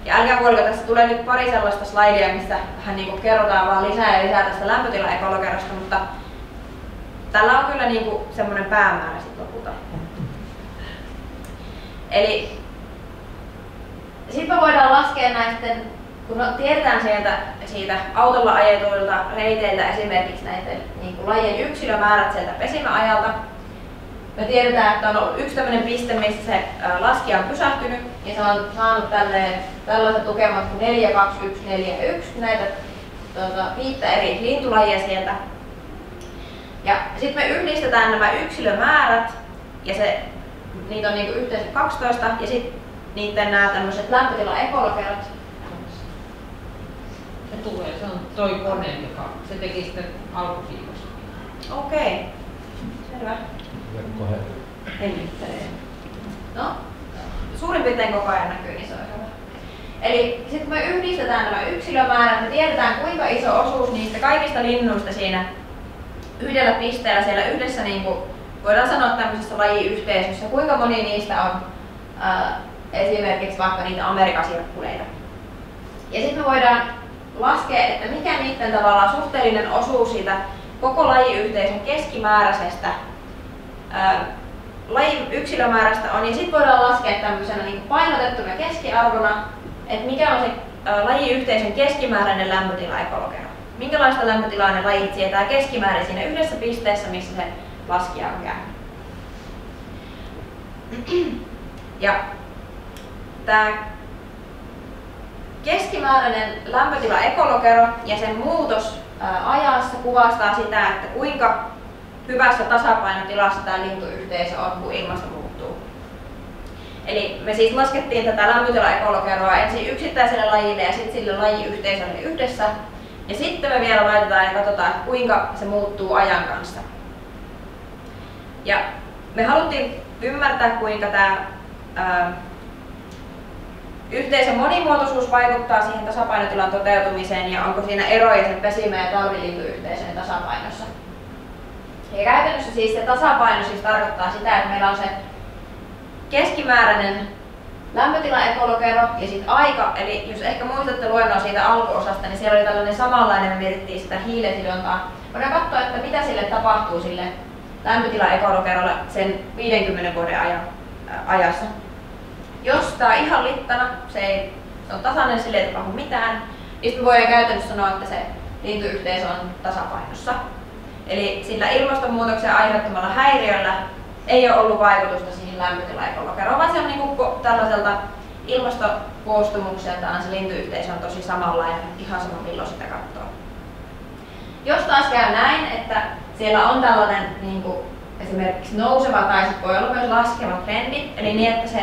Ja älkää huoliko, tässä tulee nyt pari sellaista slaidia, missä vähän niinku kerrotaan vaan lisää ja lisää tästä lämpötilaekologerasta, mutta tällä on kyllä niinku semmoinen päämäärä sitten lopulta. Eli sitten me voidaan laskea näisten, kun tiedetään siitä autolla ajetuilta reiteiltä esimerkiksi näiden niinku lajien yksilömäärät sieltä pesimäajalta. Me tiedetään, että on ollut yksi tämmöinen piste, missä se laskija on pysähtynyt ja se on saanut tällaiset lukemat kuin 4, 2, 1, 4 ja 1, näitä 5 eri lintulajia sieltä. Ja sitten me yhdistetään nämä yksilömäärät ja niitä on niinku yhteensä 12 ja sitten niiden nämä tämmöiset lämpötilaekologerot. Se on toi kone, joka se teki sitten alkuviikossa. Okei, selvä. Hellittelee. No, suurin piirtein koko ajan näkyy, niin se on hyvä. Eli sitten me yhdistetään nämä yksilömäärät, me tiedetään kuinka iso osuus niistä kaikista linnuista siinä yhdellä pisteellä siellä yhdessä, niin kuin voidaan sanoa tämmöisessä lajiyhteisössä, kuinka moni niistä on esimerkiksi vaikka niitä Amerikan sirkkuleita. Ja sitten me voidaan laskea, että mikä niiden tavallaan suhteellinen osuus siitä koko lajiyhteisön keskimääräisestä lajin yksilömäärästä on, ja sitten voidaan laskea tämmöisenä niin painotettuna keskiarvona, että mikä on se lajiyhteisön keskimääräinen lämpötilaekologero. Minkälaista lämpötilaa ne lajit sietää keskimäärin siinä yhdessä pisteessä, missä se laskija on käynyt. Ja tämä keskimääräinen lämpötilaekologero ja sen muutos ajassa kuvastaa sitä, että kuinka hyvässä tasapainotilassa tämä lintuyhteisö on, kun ilmasto muuttuu. Eli me siis laskettiin tätä lämpötilaekologeroa ensin yksittäiselle lajille ja sitten sille lajiyhteisölle yhdessä. Ja sitten me vielä laitetaan ja katsotaan, kuinka se muuttuu ajan kanssa. Ja me haluttiin ymmärtää, kuinka tämä yhteisön monimuotoisuus vaikuttaa siihen tasapainotilan toteutumiseen ja onko siinä eroja sen pesimä- ja talvilintuyhteisön tasapainossa. Ja käytännössä siis se tasapaino siis tarkoittaa sitä, että meillä on se keskimääräinen lämpötilaekologero ja sitten aika, eli jos ehkä muistatte luennoa siitä alkuosasta, niin siellä oli tällainen samanlainen, me mietittiin sitä hiilensidontaa. Voidaan katsoa, että mitä sille tapahtuu sille lämpötilaekologerolle sen 50 vuoden ajassa. Jos tämä on ihan littana, se on tasainen, sille ei tapahdu mitään, niin sitten me voidaan käytännössä sanoa, että se lintuyhteisö on tasapainossa. Eli sillä ilmastonmuutoksen aiheuttamalla häiriöllä ei ole ollut vaikutusta siihen lämpötilaekologeroon, vaan se on niinku tällaiselta ilmastokoostumukseltaan se lintuyhteisö on tosi samanlainen, ihan sama milloin sitä katsoo. Jos taas käy näin, että siellä on tällainen niinku esimerkiksi nouseva tai sit voi olla myös laskeva trendi, eli niin, että se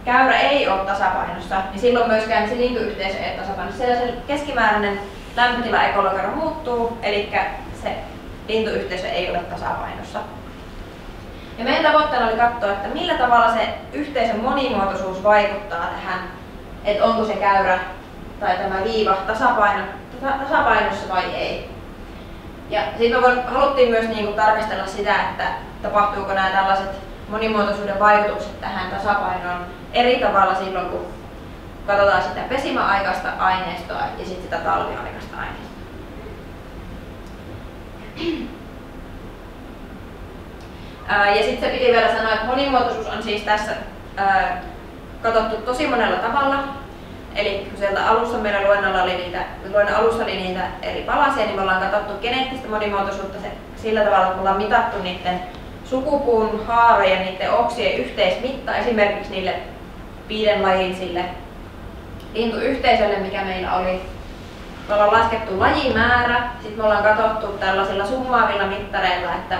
käyrä ei ole tasapainossa, niin silloin myöskään se lintuyhteisö ei ole tasapainossa. Siellä se keskimääräinen lämpötilaekologero muuttuu, eli se lintuyhteisö ei ole tasapainossa. Ja meidän tavoitteena oli katsoa, että millä tavalla se yhteisön monimuotoisuus vaikuttaa tähän, että onko se käyrä tai tämä viiva tasapainossa vai ei. Ja sitten haluttiin myös tarkastella sitä, että tapahtuuko nämä tällaiset monimuotoisuuden vaikutukset tähän tasapainoon eri tavalla silloin, kun katsotaan sitä pesimäaikaista aineistoa ja sitten sitä talviaikaista aineistoa. Ja sitten se piti vielä sanoa, että monimuotoisuus on siis tässä katsottu tosi monella tavalla. Eli kun sieltä alussa meillä luennon alussa oli niitä eri palasia, niin me ollaan katsottu geneettistä monimuotoisuutta sillä tavalla, että me ollaan mitattu niiden sukupuun, haara ja niiden oksien yhteismitta esimerkiksi niille 5 lajin sille lintuyhteisölle, mikä meillä oli. Me ollaan laskettu lajimäärä, sitten me ollaan katsottu tällaisilla summaavilla mittareilla, että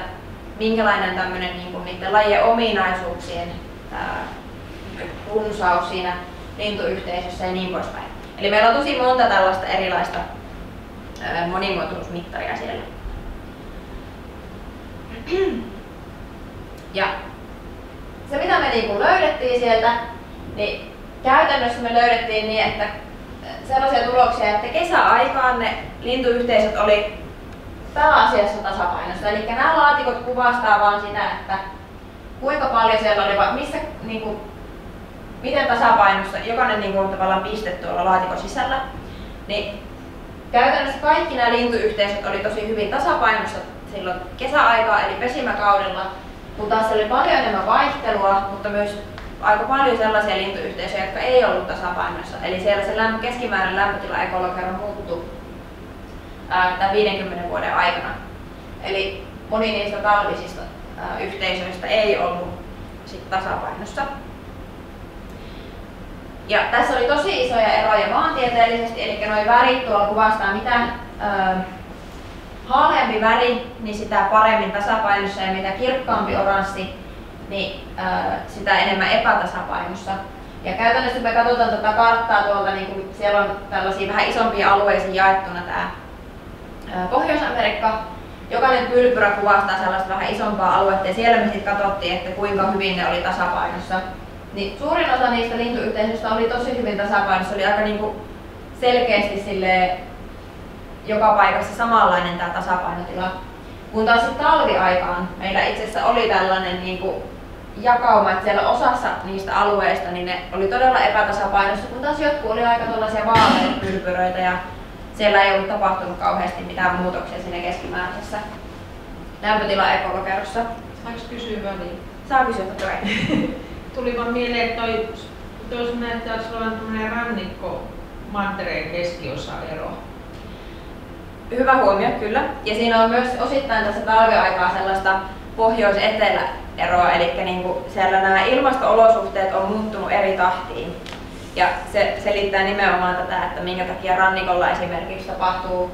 minkälainen tämmöinen niiden lajien ominaisuuksien runsaus siinä lintuyhteisössä ja niin poispäin. Eli meillä on tosi monta tällaista erilaista monimuotoisuusmittaria siellä. Ja se mitä me niinku löydettiin sieltä, niin käytännössä me löydettiin niin, että sellaisia tuloksia, että kesäaikaan ne lintuyhteisöt oli pääasiassa tasapainossa. Eli nämä laatikot kuvastaa vaan sitä, että kuinka paljon siellä oli, missä, niinku, miten tasapainossa, jokainen niinku on tavallaan piste tuolla laatikon sisällä. Niin käytännössä kaikki nämä lintuyhteisöt oli tosi hyvin tasapainossa silloin kesäaikaa eli pesimäkaudella, kun taas oli paljon enemmän vaihtelua, mutta myös aika paljon sellaisia lintuyhteisöjä, jotka ei ollut tasapainossa. Eli siellä se keskimääräinen lämpötila ekolokerro muuttui tämän 50 vuoden aikana. Eli moni niistä talvisista yhteisöistä ei ollut sit tasapainossa. Ja tässä oli tosi isoja eroja maantieteellisesti, eli nuo värit tuolla kuvastaa mitä haaleampi väri, niin sitä paremmin tasapainossa, ja mitä kirkkaampi oranssi, niin sitä enemmän epätasapainossa. Ja käytännössä me katsotaan tätä karttaa tuolta, niin siellä on tällaisia vähän isompia alueisiin jaettuna tämä Pohjois-Amerikka. Jokainen pylpyrä kuvastaa sellaista vähän isompaa aluetta, ja siellä me sitten katsottiin, että kuinka hyvin ne oli tasapainossa. Niin suurin osa niistä lintuyhteisöistä oli tosi hyvin tasapainossa, oli aika niinku selkeästi silleen joka paikassa samanlainen tämä tasapainotila. Kun taas sitten talviaikaan meillä itse asiassa oli tällainen niinku jakauma, että siellä osassa niistä alueista niin ne oli todella epätasapainossa, kun taas jotkut oli aika tuollaisia vaaleita pylpyröitä ja siellä ei ollut tapahtunut kauheasti mitään muutoksia siinä keskimääräisessä lämpötila-ekolokerrossa. Saanko kysyä väliin? Saa kysyä totta kai. Tuli vaan mieleen, että toi näyttää olevan tämmöinen rannikko mantereen keskiosa-ero. Hyvä huomio, kyllä. Ja siinä on myös osittain tässä talviaikaa sellaista pohjois-etelä-eroa, eli niinku siellä nämä ilmasto-olosuhteet on muuttunut eri tahtiin. Ja se selittää nimenomaan tätä, että minkä takia rannikolla esimerkiksi tapahtuu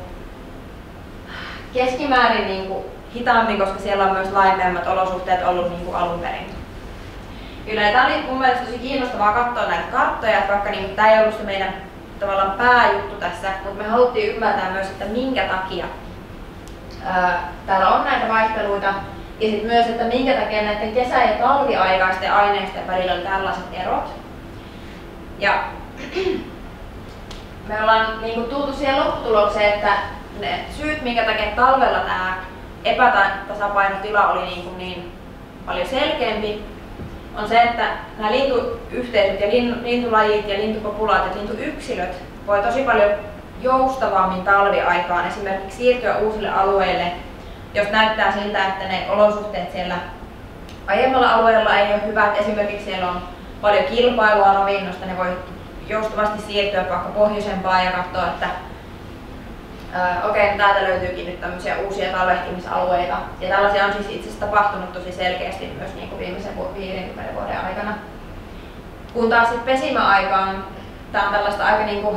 keskimäärin niinku hitaammin, koska siellä on myös laimeammat olosuhteet ollut niinku alun perin. Kyllä, tämä oli mun mielestä tosi kiinnostavaa katsoa näitä karttoja, että vaikka niin, tämä ei ollut se meidän tavallaan pääjuttu tässä, mutta me haluttiin ymmärtää myös, että minkä takia täällä on näitä vaihteluita, ja sitten myös, että minkä takia näiden kesä- ja talviaikaisten aineisten välillä on tällaiset erot. Ja me ollaan niin tultu siihen lopputulokseen, että ne syyt, minkä takia talvella tämä epätasapainotila oli niin paljon selkeämpi, on se, että nämä lintuyhteisöt ja lintulajit ja lintukopulaatiot, lintuyksilöt voi tosi paljon joustavammin talviaikaan esimerkiksi siirtyä uusille alueille, jos näyttää siltä, että ne olosuhteet siellä aiemmalla alueella ei ole hyvät. Esimerkiksi siellä on paljon kilpailua ravinnosta, ne voi joustavasti siirtyä vaikka pohjoisempaan ja katsoa, että okei, täältä löytyykin nyt tämmöisiä uusia talvehtimisalueita. Ja tällaisia on siis itse asiassa tapahtunut tosi selkeästi myös niin kuin viimeisen 50 vuoden aikana. Kun taas sitten pesimäaikaan, tämä on tällaista aika niin kuin,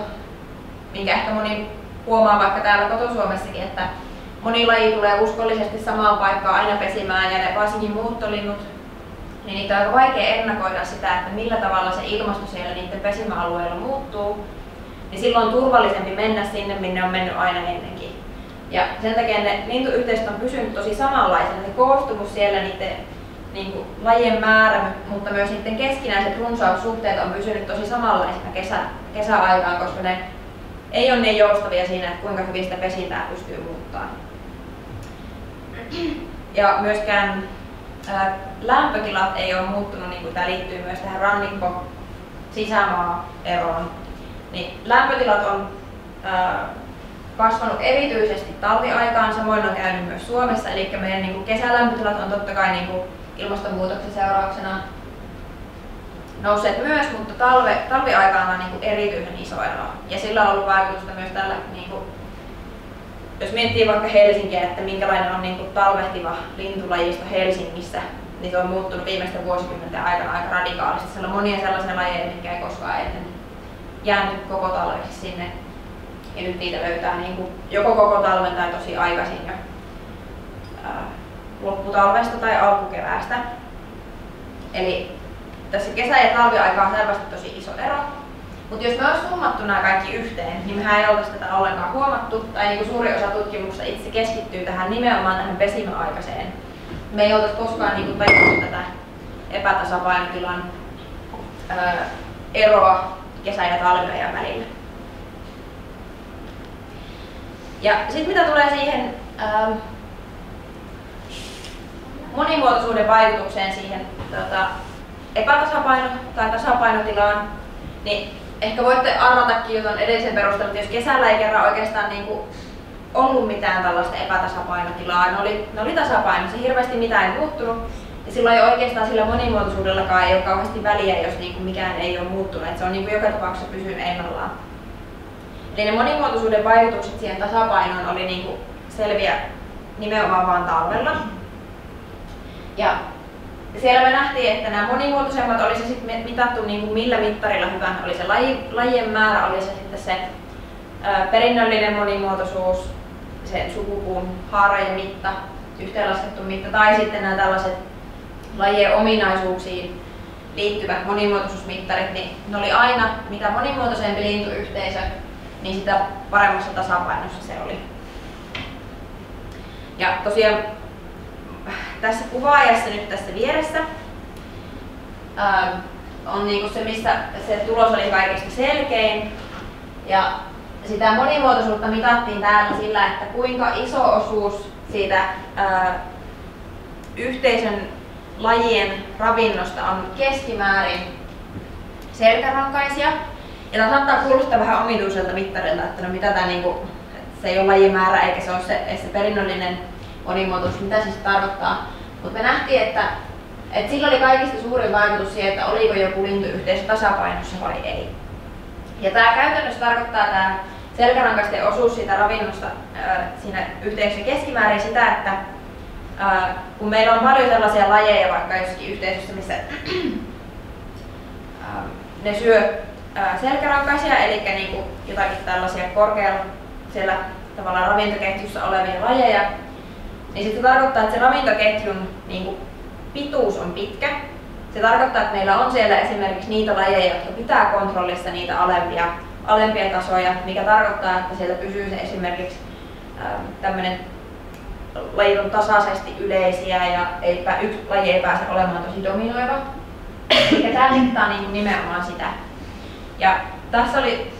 minkä ehkä moni huomaa vaikka täällä koto-Suomessakin, että moni laji tulee uskollisesti samaan paikkaan aina pesimään, ja ne varsinkin muuttolinnut, niin niitä on aika vaikea ennakoida sitä, että millä tavalla se ilmasto siellä niiden pesimäalueella muuttuu. Niin silloin on turvallisempi mennä sinne, minne on mennyt aina ennenkin. Ja sen takia ne lintuyhteisöt on pysynyt tosi samanlaisena. Se koostumus siellä, niiden niin kuin, lajien määrä, mutta myös niiden keskinäiset runsaussuhteet on pysynyt tosi samanlaisena kesäaikaan, koska ne ei ole niin joustavia siinä, että kuinka hyvin sitä pesintää pystyy muuttamaan. Ja myöskään lämpötilat ei ole muuttunut, niin kuin tämä liittyy myös tähän rannikko-sisämaa-eroon. Niin lämpötilat on kasvanut erityisesti talviaikaan, samoin on käynyt myös Suomessa, eli meidän niin kuin kesälämpötilat on totta kai niin kuin ilmastonmuutoksen seurauksena nousseet myös, mutta talviaikaan on niin kuin erityisen iso ero. Ja sillä on ollut vaikutusta myös tällä, niin kuin, jos miettii vaikka Helsinkiä, että minkälainen on niin kuin talvehtiva lintulajisto Helsingissä, niin se on muuttunut viimeisten vuosikymmenten aikana aika radikaalisti. Siellä on monia sellaisia lajeja, mitkä ei koskaan ennen jäänyt koko talveksi sinne. Ja nyt niitä löytää niin kuin joko koko talven tai tosi aikaisin jo lopputalvesta tai alkukeväästä. Eli tässä kesä- ja talviaika on selvästi tosi iso ero. Mutta jos me olisi summattu nämä kaikki yhteen, niin mehän ei oltaisi tätä ollenkaan huomattu. Tai niin kuin suuri osa tutkimuksesta itse keskittyy tähän nimenomaan tähän pesimäaikaiseen me ei oltaisi koskaan niin tajuttu tätä epätasapainotilan eroa kesä- ja talviajan välillä. Ja sitten mitä tulee siihen monimuotoisuuden vaikutukseen siihen epätasapaino- tai tasapainotilaan, niin ehkä voitte arvatakin jo tuon edellisen perusteella, että jos kesällä ei kerran oikeastaan ollut mitään tällaista epätasapainotilaa, ne oli tasapainossa, hirveästi mitään ei muuttunut, ja silloin ei oikeastaan sillä monimuotoisuudellakaan ei ole kauheasti väliä, jos mikään ei ole muuttunut, että se on joka tapauksessa pysynyt ennallaan. Eli ne monimuotoisuuden vaikutukset siihen tasapainoon oli selviä nimenomaan vain talvella. Ja siellä me nähtiin, että nämä monimuotoisemmat oli se sitten mitattu millä mittarilla hyvän, oli se lajien määrä, oli se sitten se perinnöllinen monimuotoisuus, se sukupuun haarojen mitta, yhteenlaskettu mitta, tai sitten nämä tällaiset lajien ominaisuuksiin liittyvät monimuotoisuusmittarit, niin ne oli aina, mitä monimuotoisempi lintuyhteisö, niin sitä paremmassa tasapainossa se oli. Ja tosiaan tässä kuvaajassa nyt tässä vieressä on se, missä se tulos oli kaikista selkein. Ja sitä monimuotoisuutta mitattiin täällä sillä, että kuinka iso osuus siitä yhteisön lajien ravinnosta on keskimäärin selkärankaisia. Ja tämä saattaa kuulostaa vähän omituiselta mittarilta, että no mitä tämä se ei ole lajimäärä eikä se ole se perinnöllinen monimuotoisuus, mitä se tarkoittaa. Mutta me nähtiin, että sillä oli kaikista suurin vaikutus siihen, että oliko joku lintuyhteisö tasapainossa vai ei. Ja tämä käytännössä tarkoittaa tämä selkärankaisten osuus siitä ravinnosta siinä yhteisössä keskimäärin sitä, että kun meillä on paljon sellaisia lajeja vaikka jossakin yhteisössä, missä ne syö selkärankaisia, eli jotakin tällaisia korkealla siellä tavallaan ravintoketjussa olevia lajeja, niin sitten se tarkoittaa, että se ravintoketjun pituus on pitkä. Se tarkoittaa, että meillä on siellä esimerkiksi niitä lajeja, jotka pitää kontrollissa niitä alempia tasoja, mikä tarkoittaa, että siellä pysyy se esimerkiksi tämmöinen lajit on tasaisesti yleisiä ja yksi laji ei pääse olemaan tosi dominoiva. Eli tämä mittaa nimenomaan sitä. Ja tässä oli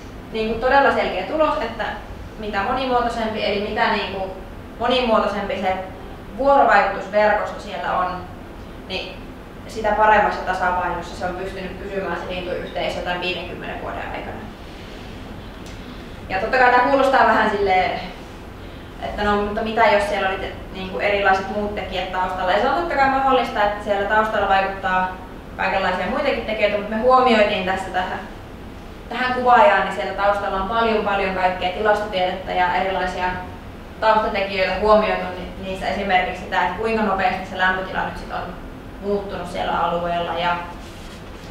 todella selkeä tulos, että mitä monimuotoisempi, eli mitä monimuotoisempi se vuorovaikutusverkosto siellä on, niin sitä paremmassa tasapainossa se on pystynyt pysymään se lintuyhteisö tämän 50 vuoden aikana. Ja totta kai tämä kuulostaa vähän silleen, että no, mutta mitä jos siellä oli erilaiset muut tekijät taustalla. Ja se on totta kai mahdollista, että siellä taustalla vaikuttaa kaikenlaisia muitakin tekijöitä, mutta me huomioitiin tässä tähän kuvaajaan, niin siellä taustalla on paljon kaikkea tilastotiedettä ja erilaisia taustatekijöitä huomioitu niissä esimerkiksi sitä, että kuinka nopeasti se lämpötila nyt sit on muuttunut siellä alueella ja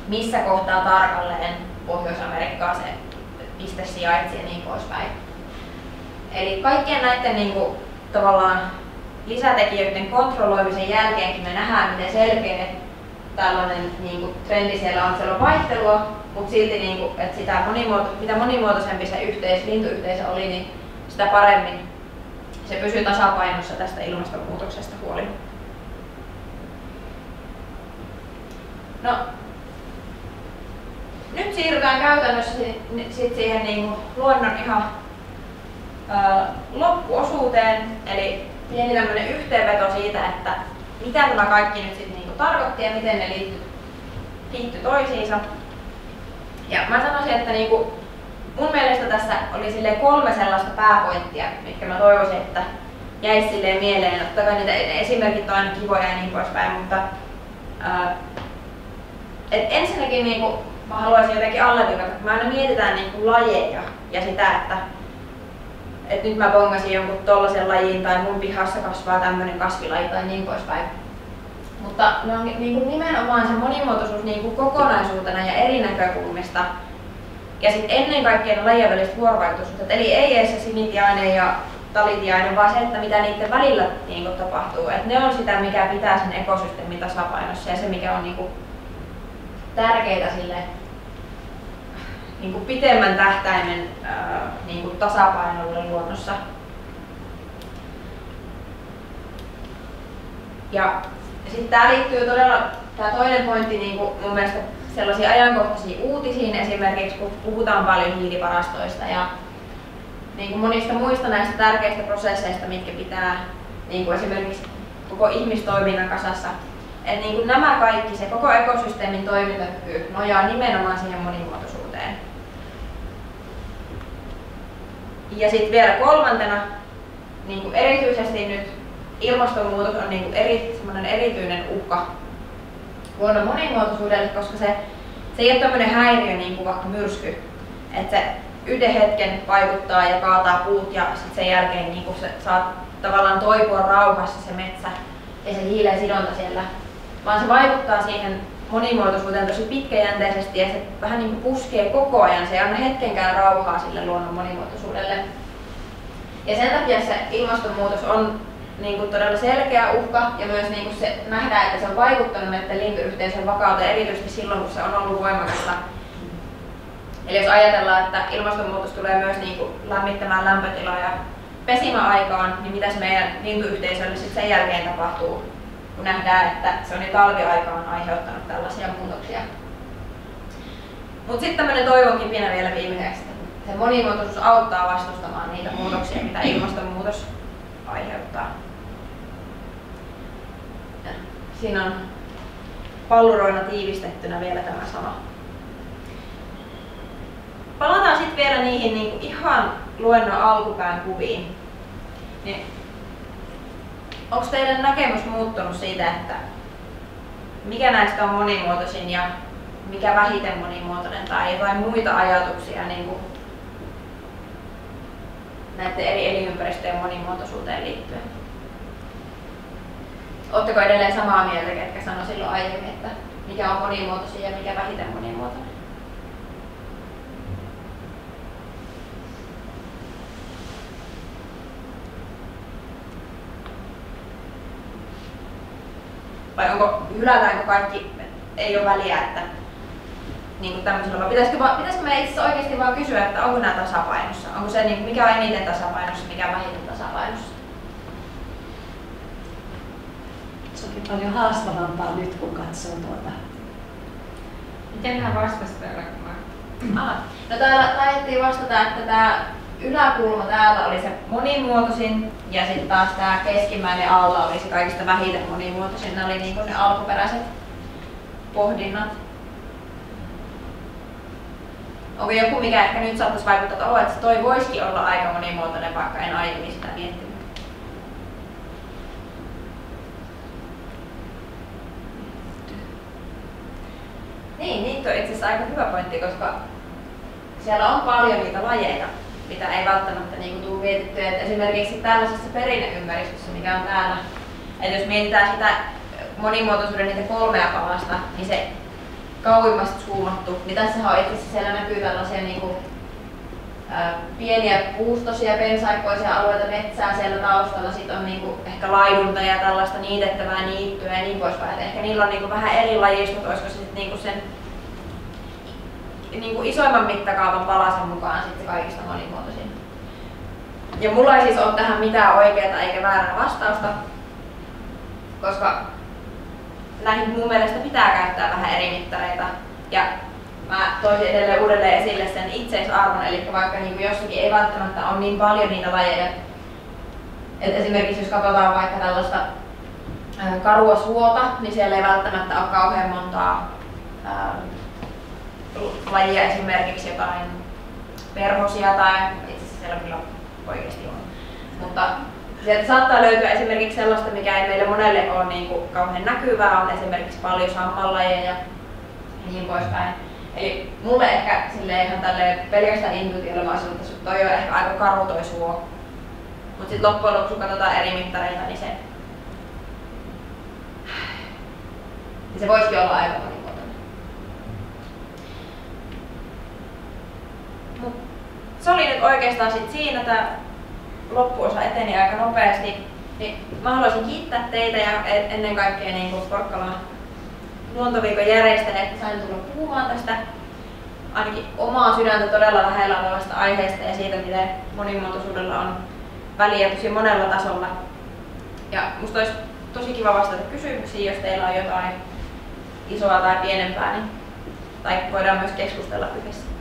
missä kohtaa tarkalleen Pohjois-Amerikkaa se piste sijaitsi ja niin poispäin. Eli kaikkien näiden tavallaan lisätekijöiden kontrolloimisen jälkeenkin me nähdään, miten selkeä tällainen trendi siellä on. Siellä on vaihtelua, mutta silti että mitä monimuotoisempi se lintuyhteisö oli, niin sitä paremmin se pysyy tasapainossa tästä ilmastonmuutoksesta huolimatta. No, nyt siirrytään käytännössä siihen luonnon ihan loppuosuuteen, eli pieni tämmöinen yhteenveto siitä, että mitä tämä kaikki nyt sitten tarkoitti ja miten ne liittyi toisiinsa. Ja mä sanoisin, että mun mielestä tässä oli 3 sellaista pääpointtia, mitkä mä toivoisin, että jäisi mieleen. Totta kai niitä esimerkit on aina kivoja ja niin poispäin, mutta ensinnäkin mä haluaisin jotenkin alleviivata, että me aina mietitään lajeja ja sitä, että nyt mä bongasin jonkun tollasen lajiin tai mun pihassa kasvaa tämmöinen kasvilaji tai niin poispäin. Mutta ne on nimenomaan se monimuotoisuus kokonaisuutena ja eri näkökulmista. Ja sitten ennen kaikkea ne lajien väliset vuorovaikutussuhteet, eli ei edes se sinitiainen ja talitiainen, vaan se, että mitä niiden välillä tapahtuu. Et ne on sitä, mikä pitää sen ekosysteemin tasapainossa ja se, mikä on tärkeää sille pitemmän tähtäimen tasapainolle luonnossa. Ja Sitten tää liittyy todella, tää toinen pointti niin kuin mun mielestä sellaisiin ajankohtaisiin uutisiin, esimerkiksi kun puhutaan paljon hiilivarastoista ja niin kuin monista muista näistä tärkeistä prosesseista, mitkä pitää niin kuin esimerkiksi koko ihmistoiminnan kasassa. Et niin kuin nämä kaikki, se koko ekosysteemin toimintakyky nojaa nimenomaan siihen monimuotoisuuteen. Ja sitten vielä kolmantena, niin kuin erityisesti nyt ilmastonmuutos on niin kuin erityinen uhka luonnon monimuotoisuudelle, koska se ei ole tämmöinen häiriö niin kuin vaikka myrsky, että se yhden hetken vaikuttaa ja kaataa puut ja sitten sen jälkeen niin kuin se saa tavallaan toipua rauhassa se metsä ja se hiilen sidonta siellä, vaan se vaikuttaa siihen monimuotoisuuteen tosi pitkäjänteisesti ja se vähän niin kuin puskee koko ajan, se ei anna hetkenkään rauhaa sille luonnon monimuotoisuudelle. Ja sen takia se ilmastonmuutos on niin kuin todella selkeä uhka ja myös niin kuin se nähdään, että se on vaikuttanut näiden lintuyhteisön vakauteen erityisesti silloin, kun se on ollut voimakasta. Eli jos ajatellaan, että ilmastonmuutos tulee myös niin kuin lämmittämään lämpötilaa ja pesimäaikaan, niin mitä meidän lintuyhteisölle sitten sen jälkeen tapahtuu, kun nähdään, että se on jo talviaikaan aiheuttanut tällaisia muutoksia. Mutta sitten tämmöinen toivon kipinä vielä viimeiseksi, että se monimuotoisuus auttaa vastustamaan niitä muutoksia, mitä ilmastonmuutos aiheuttaa. Siinä on palluroina tiivistettynä vielä tämä sama. Palataan sitten vielä niihin niin kuin ihan luennon alkupään kuviin. Niin, onko teidän näkemys muuttunut siitä, että mikä näistä on monimuotoisin ja mikä vähiten monimuotoinen tai jotain muita ajatuksia niin kuin näiden eri elinympäristöjen monimuotoisuuteen liittyen? Oletteko edelleen samaa mieltä, ketkä sanoi silloin aiemmin, että mikä on monimuotoisin ja mikä vähiten monimuotoinen? Vai hylätäänkö kaikki, ei ole väliä, että niin tämmöisellä, pitäisikö meidän itse asiassa oikeasti vaan kysyä, että onko nämä tasapainossa? Onko se, niin, mikä on eniten tasapainossa, mikä on vähiten tasapainossa? Se onkin paljon haastavampaa nyt, kun katsoo tuota. Miten hän vastasi täällä? No täällä taidettiin vastata, että tämä yläkulma täällä oli se monimuotoisin ja sitten taas tämä keskimmäinen alla oli se kaikista vähiten monimuotoisin. Ne oli niin kuin ne alkuperäiset pohdinnat. Onko joku, mikä ehkä nyt saattaisi vaikuttaa, että toi voisikin olla aika monimuotoinen, vaikka en aiemmin sitä miettinyt? Niin, niitä on itse asiassa aika hyvä pointti, koska siellä on paljon niitä lajeja, mitä ei välttämättä niin tule mietittyä. Et esimerkiksi tällaisessa perinneympäristössä, mikä on täällä, että jos mietitään sitä monimuotoisuuden niitä kolmea palasta, niin se kauimmasta zoomattu, niin tässä on itse asiassa siellä näkyy tällaisia niin kuin, pieniä puustoisia, pensaikkoisia alueita, metsää siellä taustalla, sitten on niin kuin, ehkä laidunta ja tällaista niitettävää niittyä ja niin poispäin. Et ehkä niillä on niin kuin, vähän eri lajistot, olisiko se sitten niin sen niin kuin isoimman mittakaavan palasen mukaan sitten se kaikista monimuotoisin. Ja mulla ei siis ole tähän mitään oikeaa eikä väärää vastausta, koska näihin mun mielestä pitää käyttää vähän eri mittareita. Ja mä toisin edelleen uudelleen esille sen itseisarvon, eli vaikka niin kuin jossakin ei välttämättä ole niin paljon niitä lajeja. Et esimerkiksi jos katsotaan vaikka tällaista karua suota, niin siellä ei välttämättä ole kauhean montaa lajia, esimerkiksi jotain perhosia tai itse asiassa siellä kyllä oikeasti on. Mutta sieltä saattaa löytyä esimerkiksi sellaista, mikä ei meille monelle ole niin kuin kauhean näkyvää, on esimerkiksi paljon sammallajeja ja niin poispäin. Eli mulle ehkä ihan pelkästään intuitiolla mä sanoin, että toi on ehkä aika karu toi suo. Mutta sitten loppujen lopuksi kun katsotaan eri mittareita, niin se voisikin olla aika monimuotoinen. Se oli nyt oikeastaan sit siinä, että loppuosa eteni aika nopeasti. Niin mä haluaisin kiittää teitä ja ennen kaikkea niin Porkkalan luontoviikon järjestäjät, että sain tulla puhumaan tästä ainakin omaa sydäntä todella lähellä olevasta aiheesta ja siitä, miten monimuotoisuudella on väliä tosi monella tasolla. Ja musta olisi tosi kiva vastata kysymyksiin, jos teillä on jotain isoa tai pienempää, niin, tai voidaan myös keskustella yhdessä.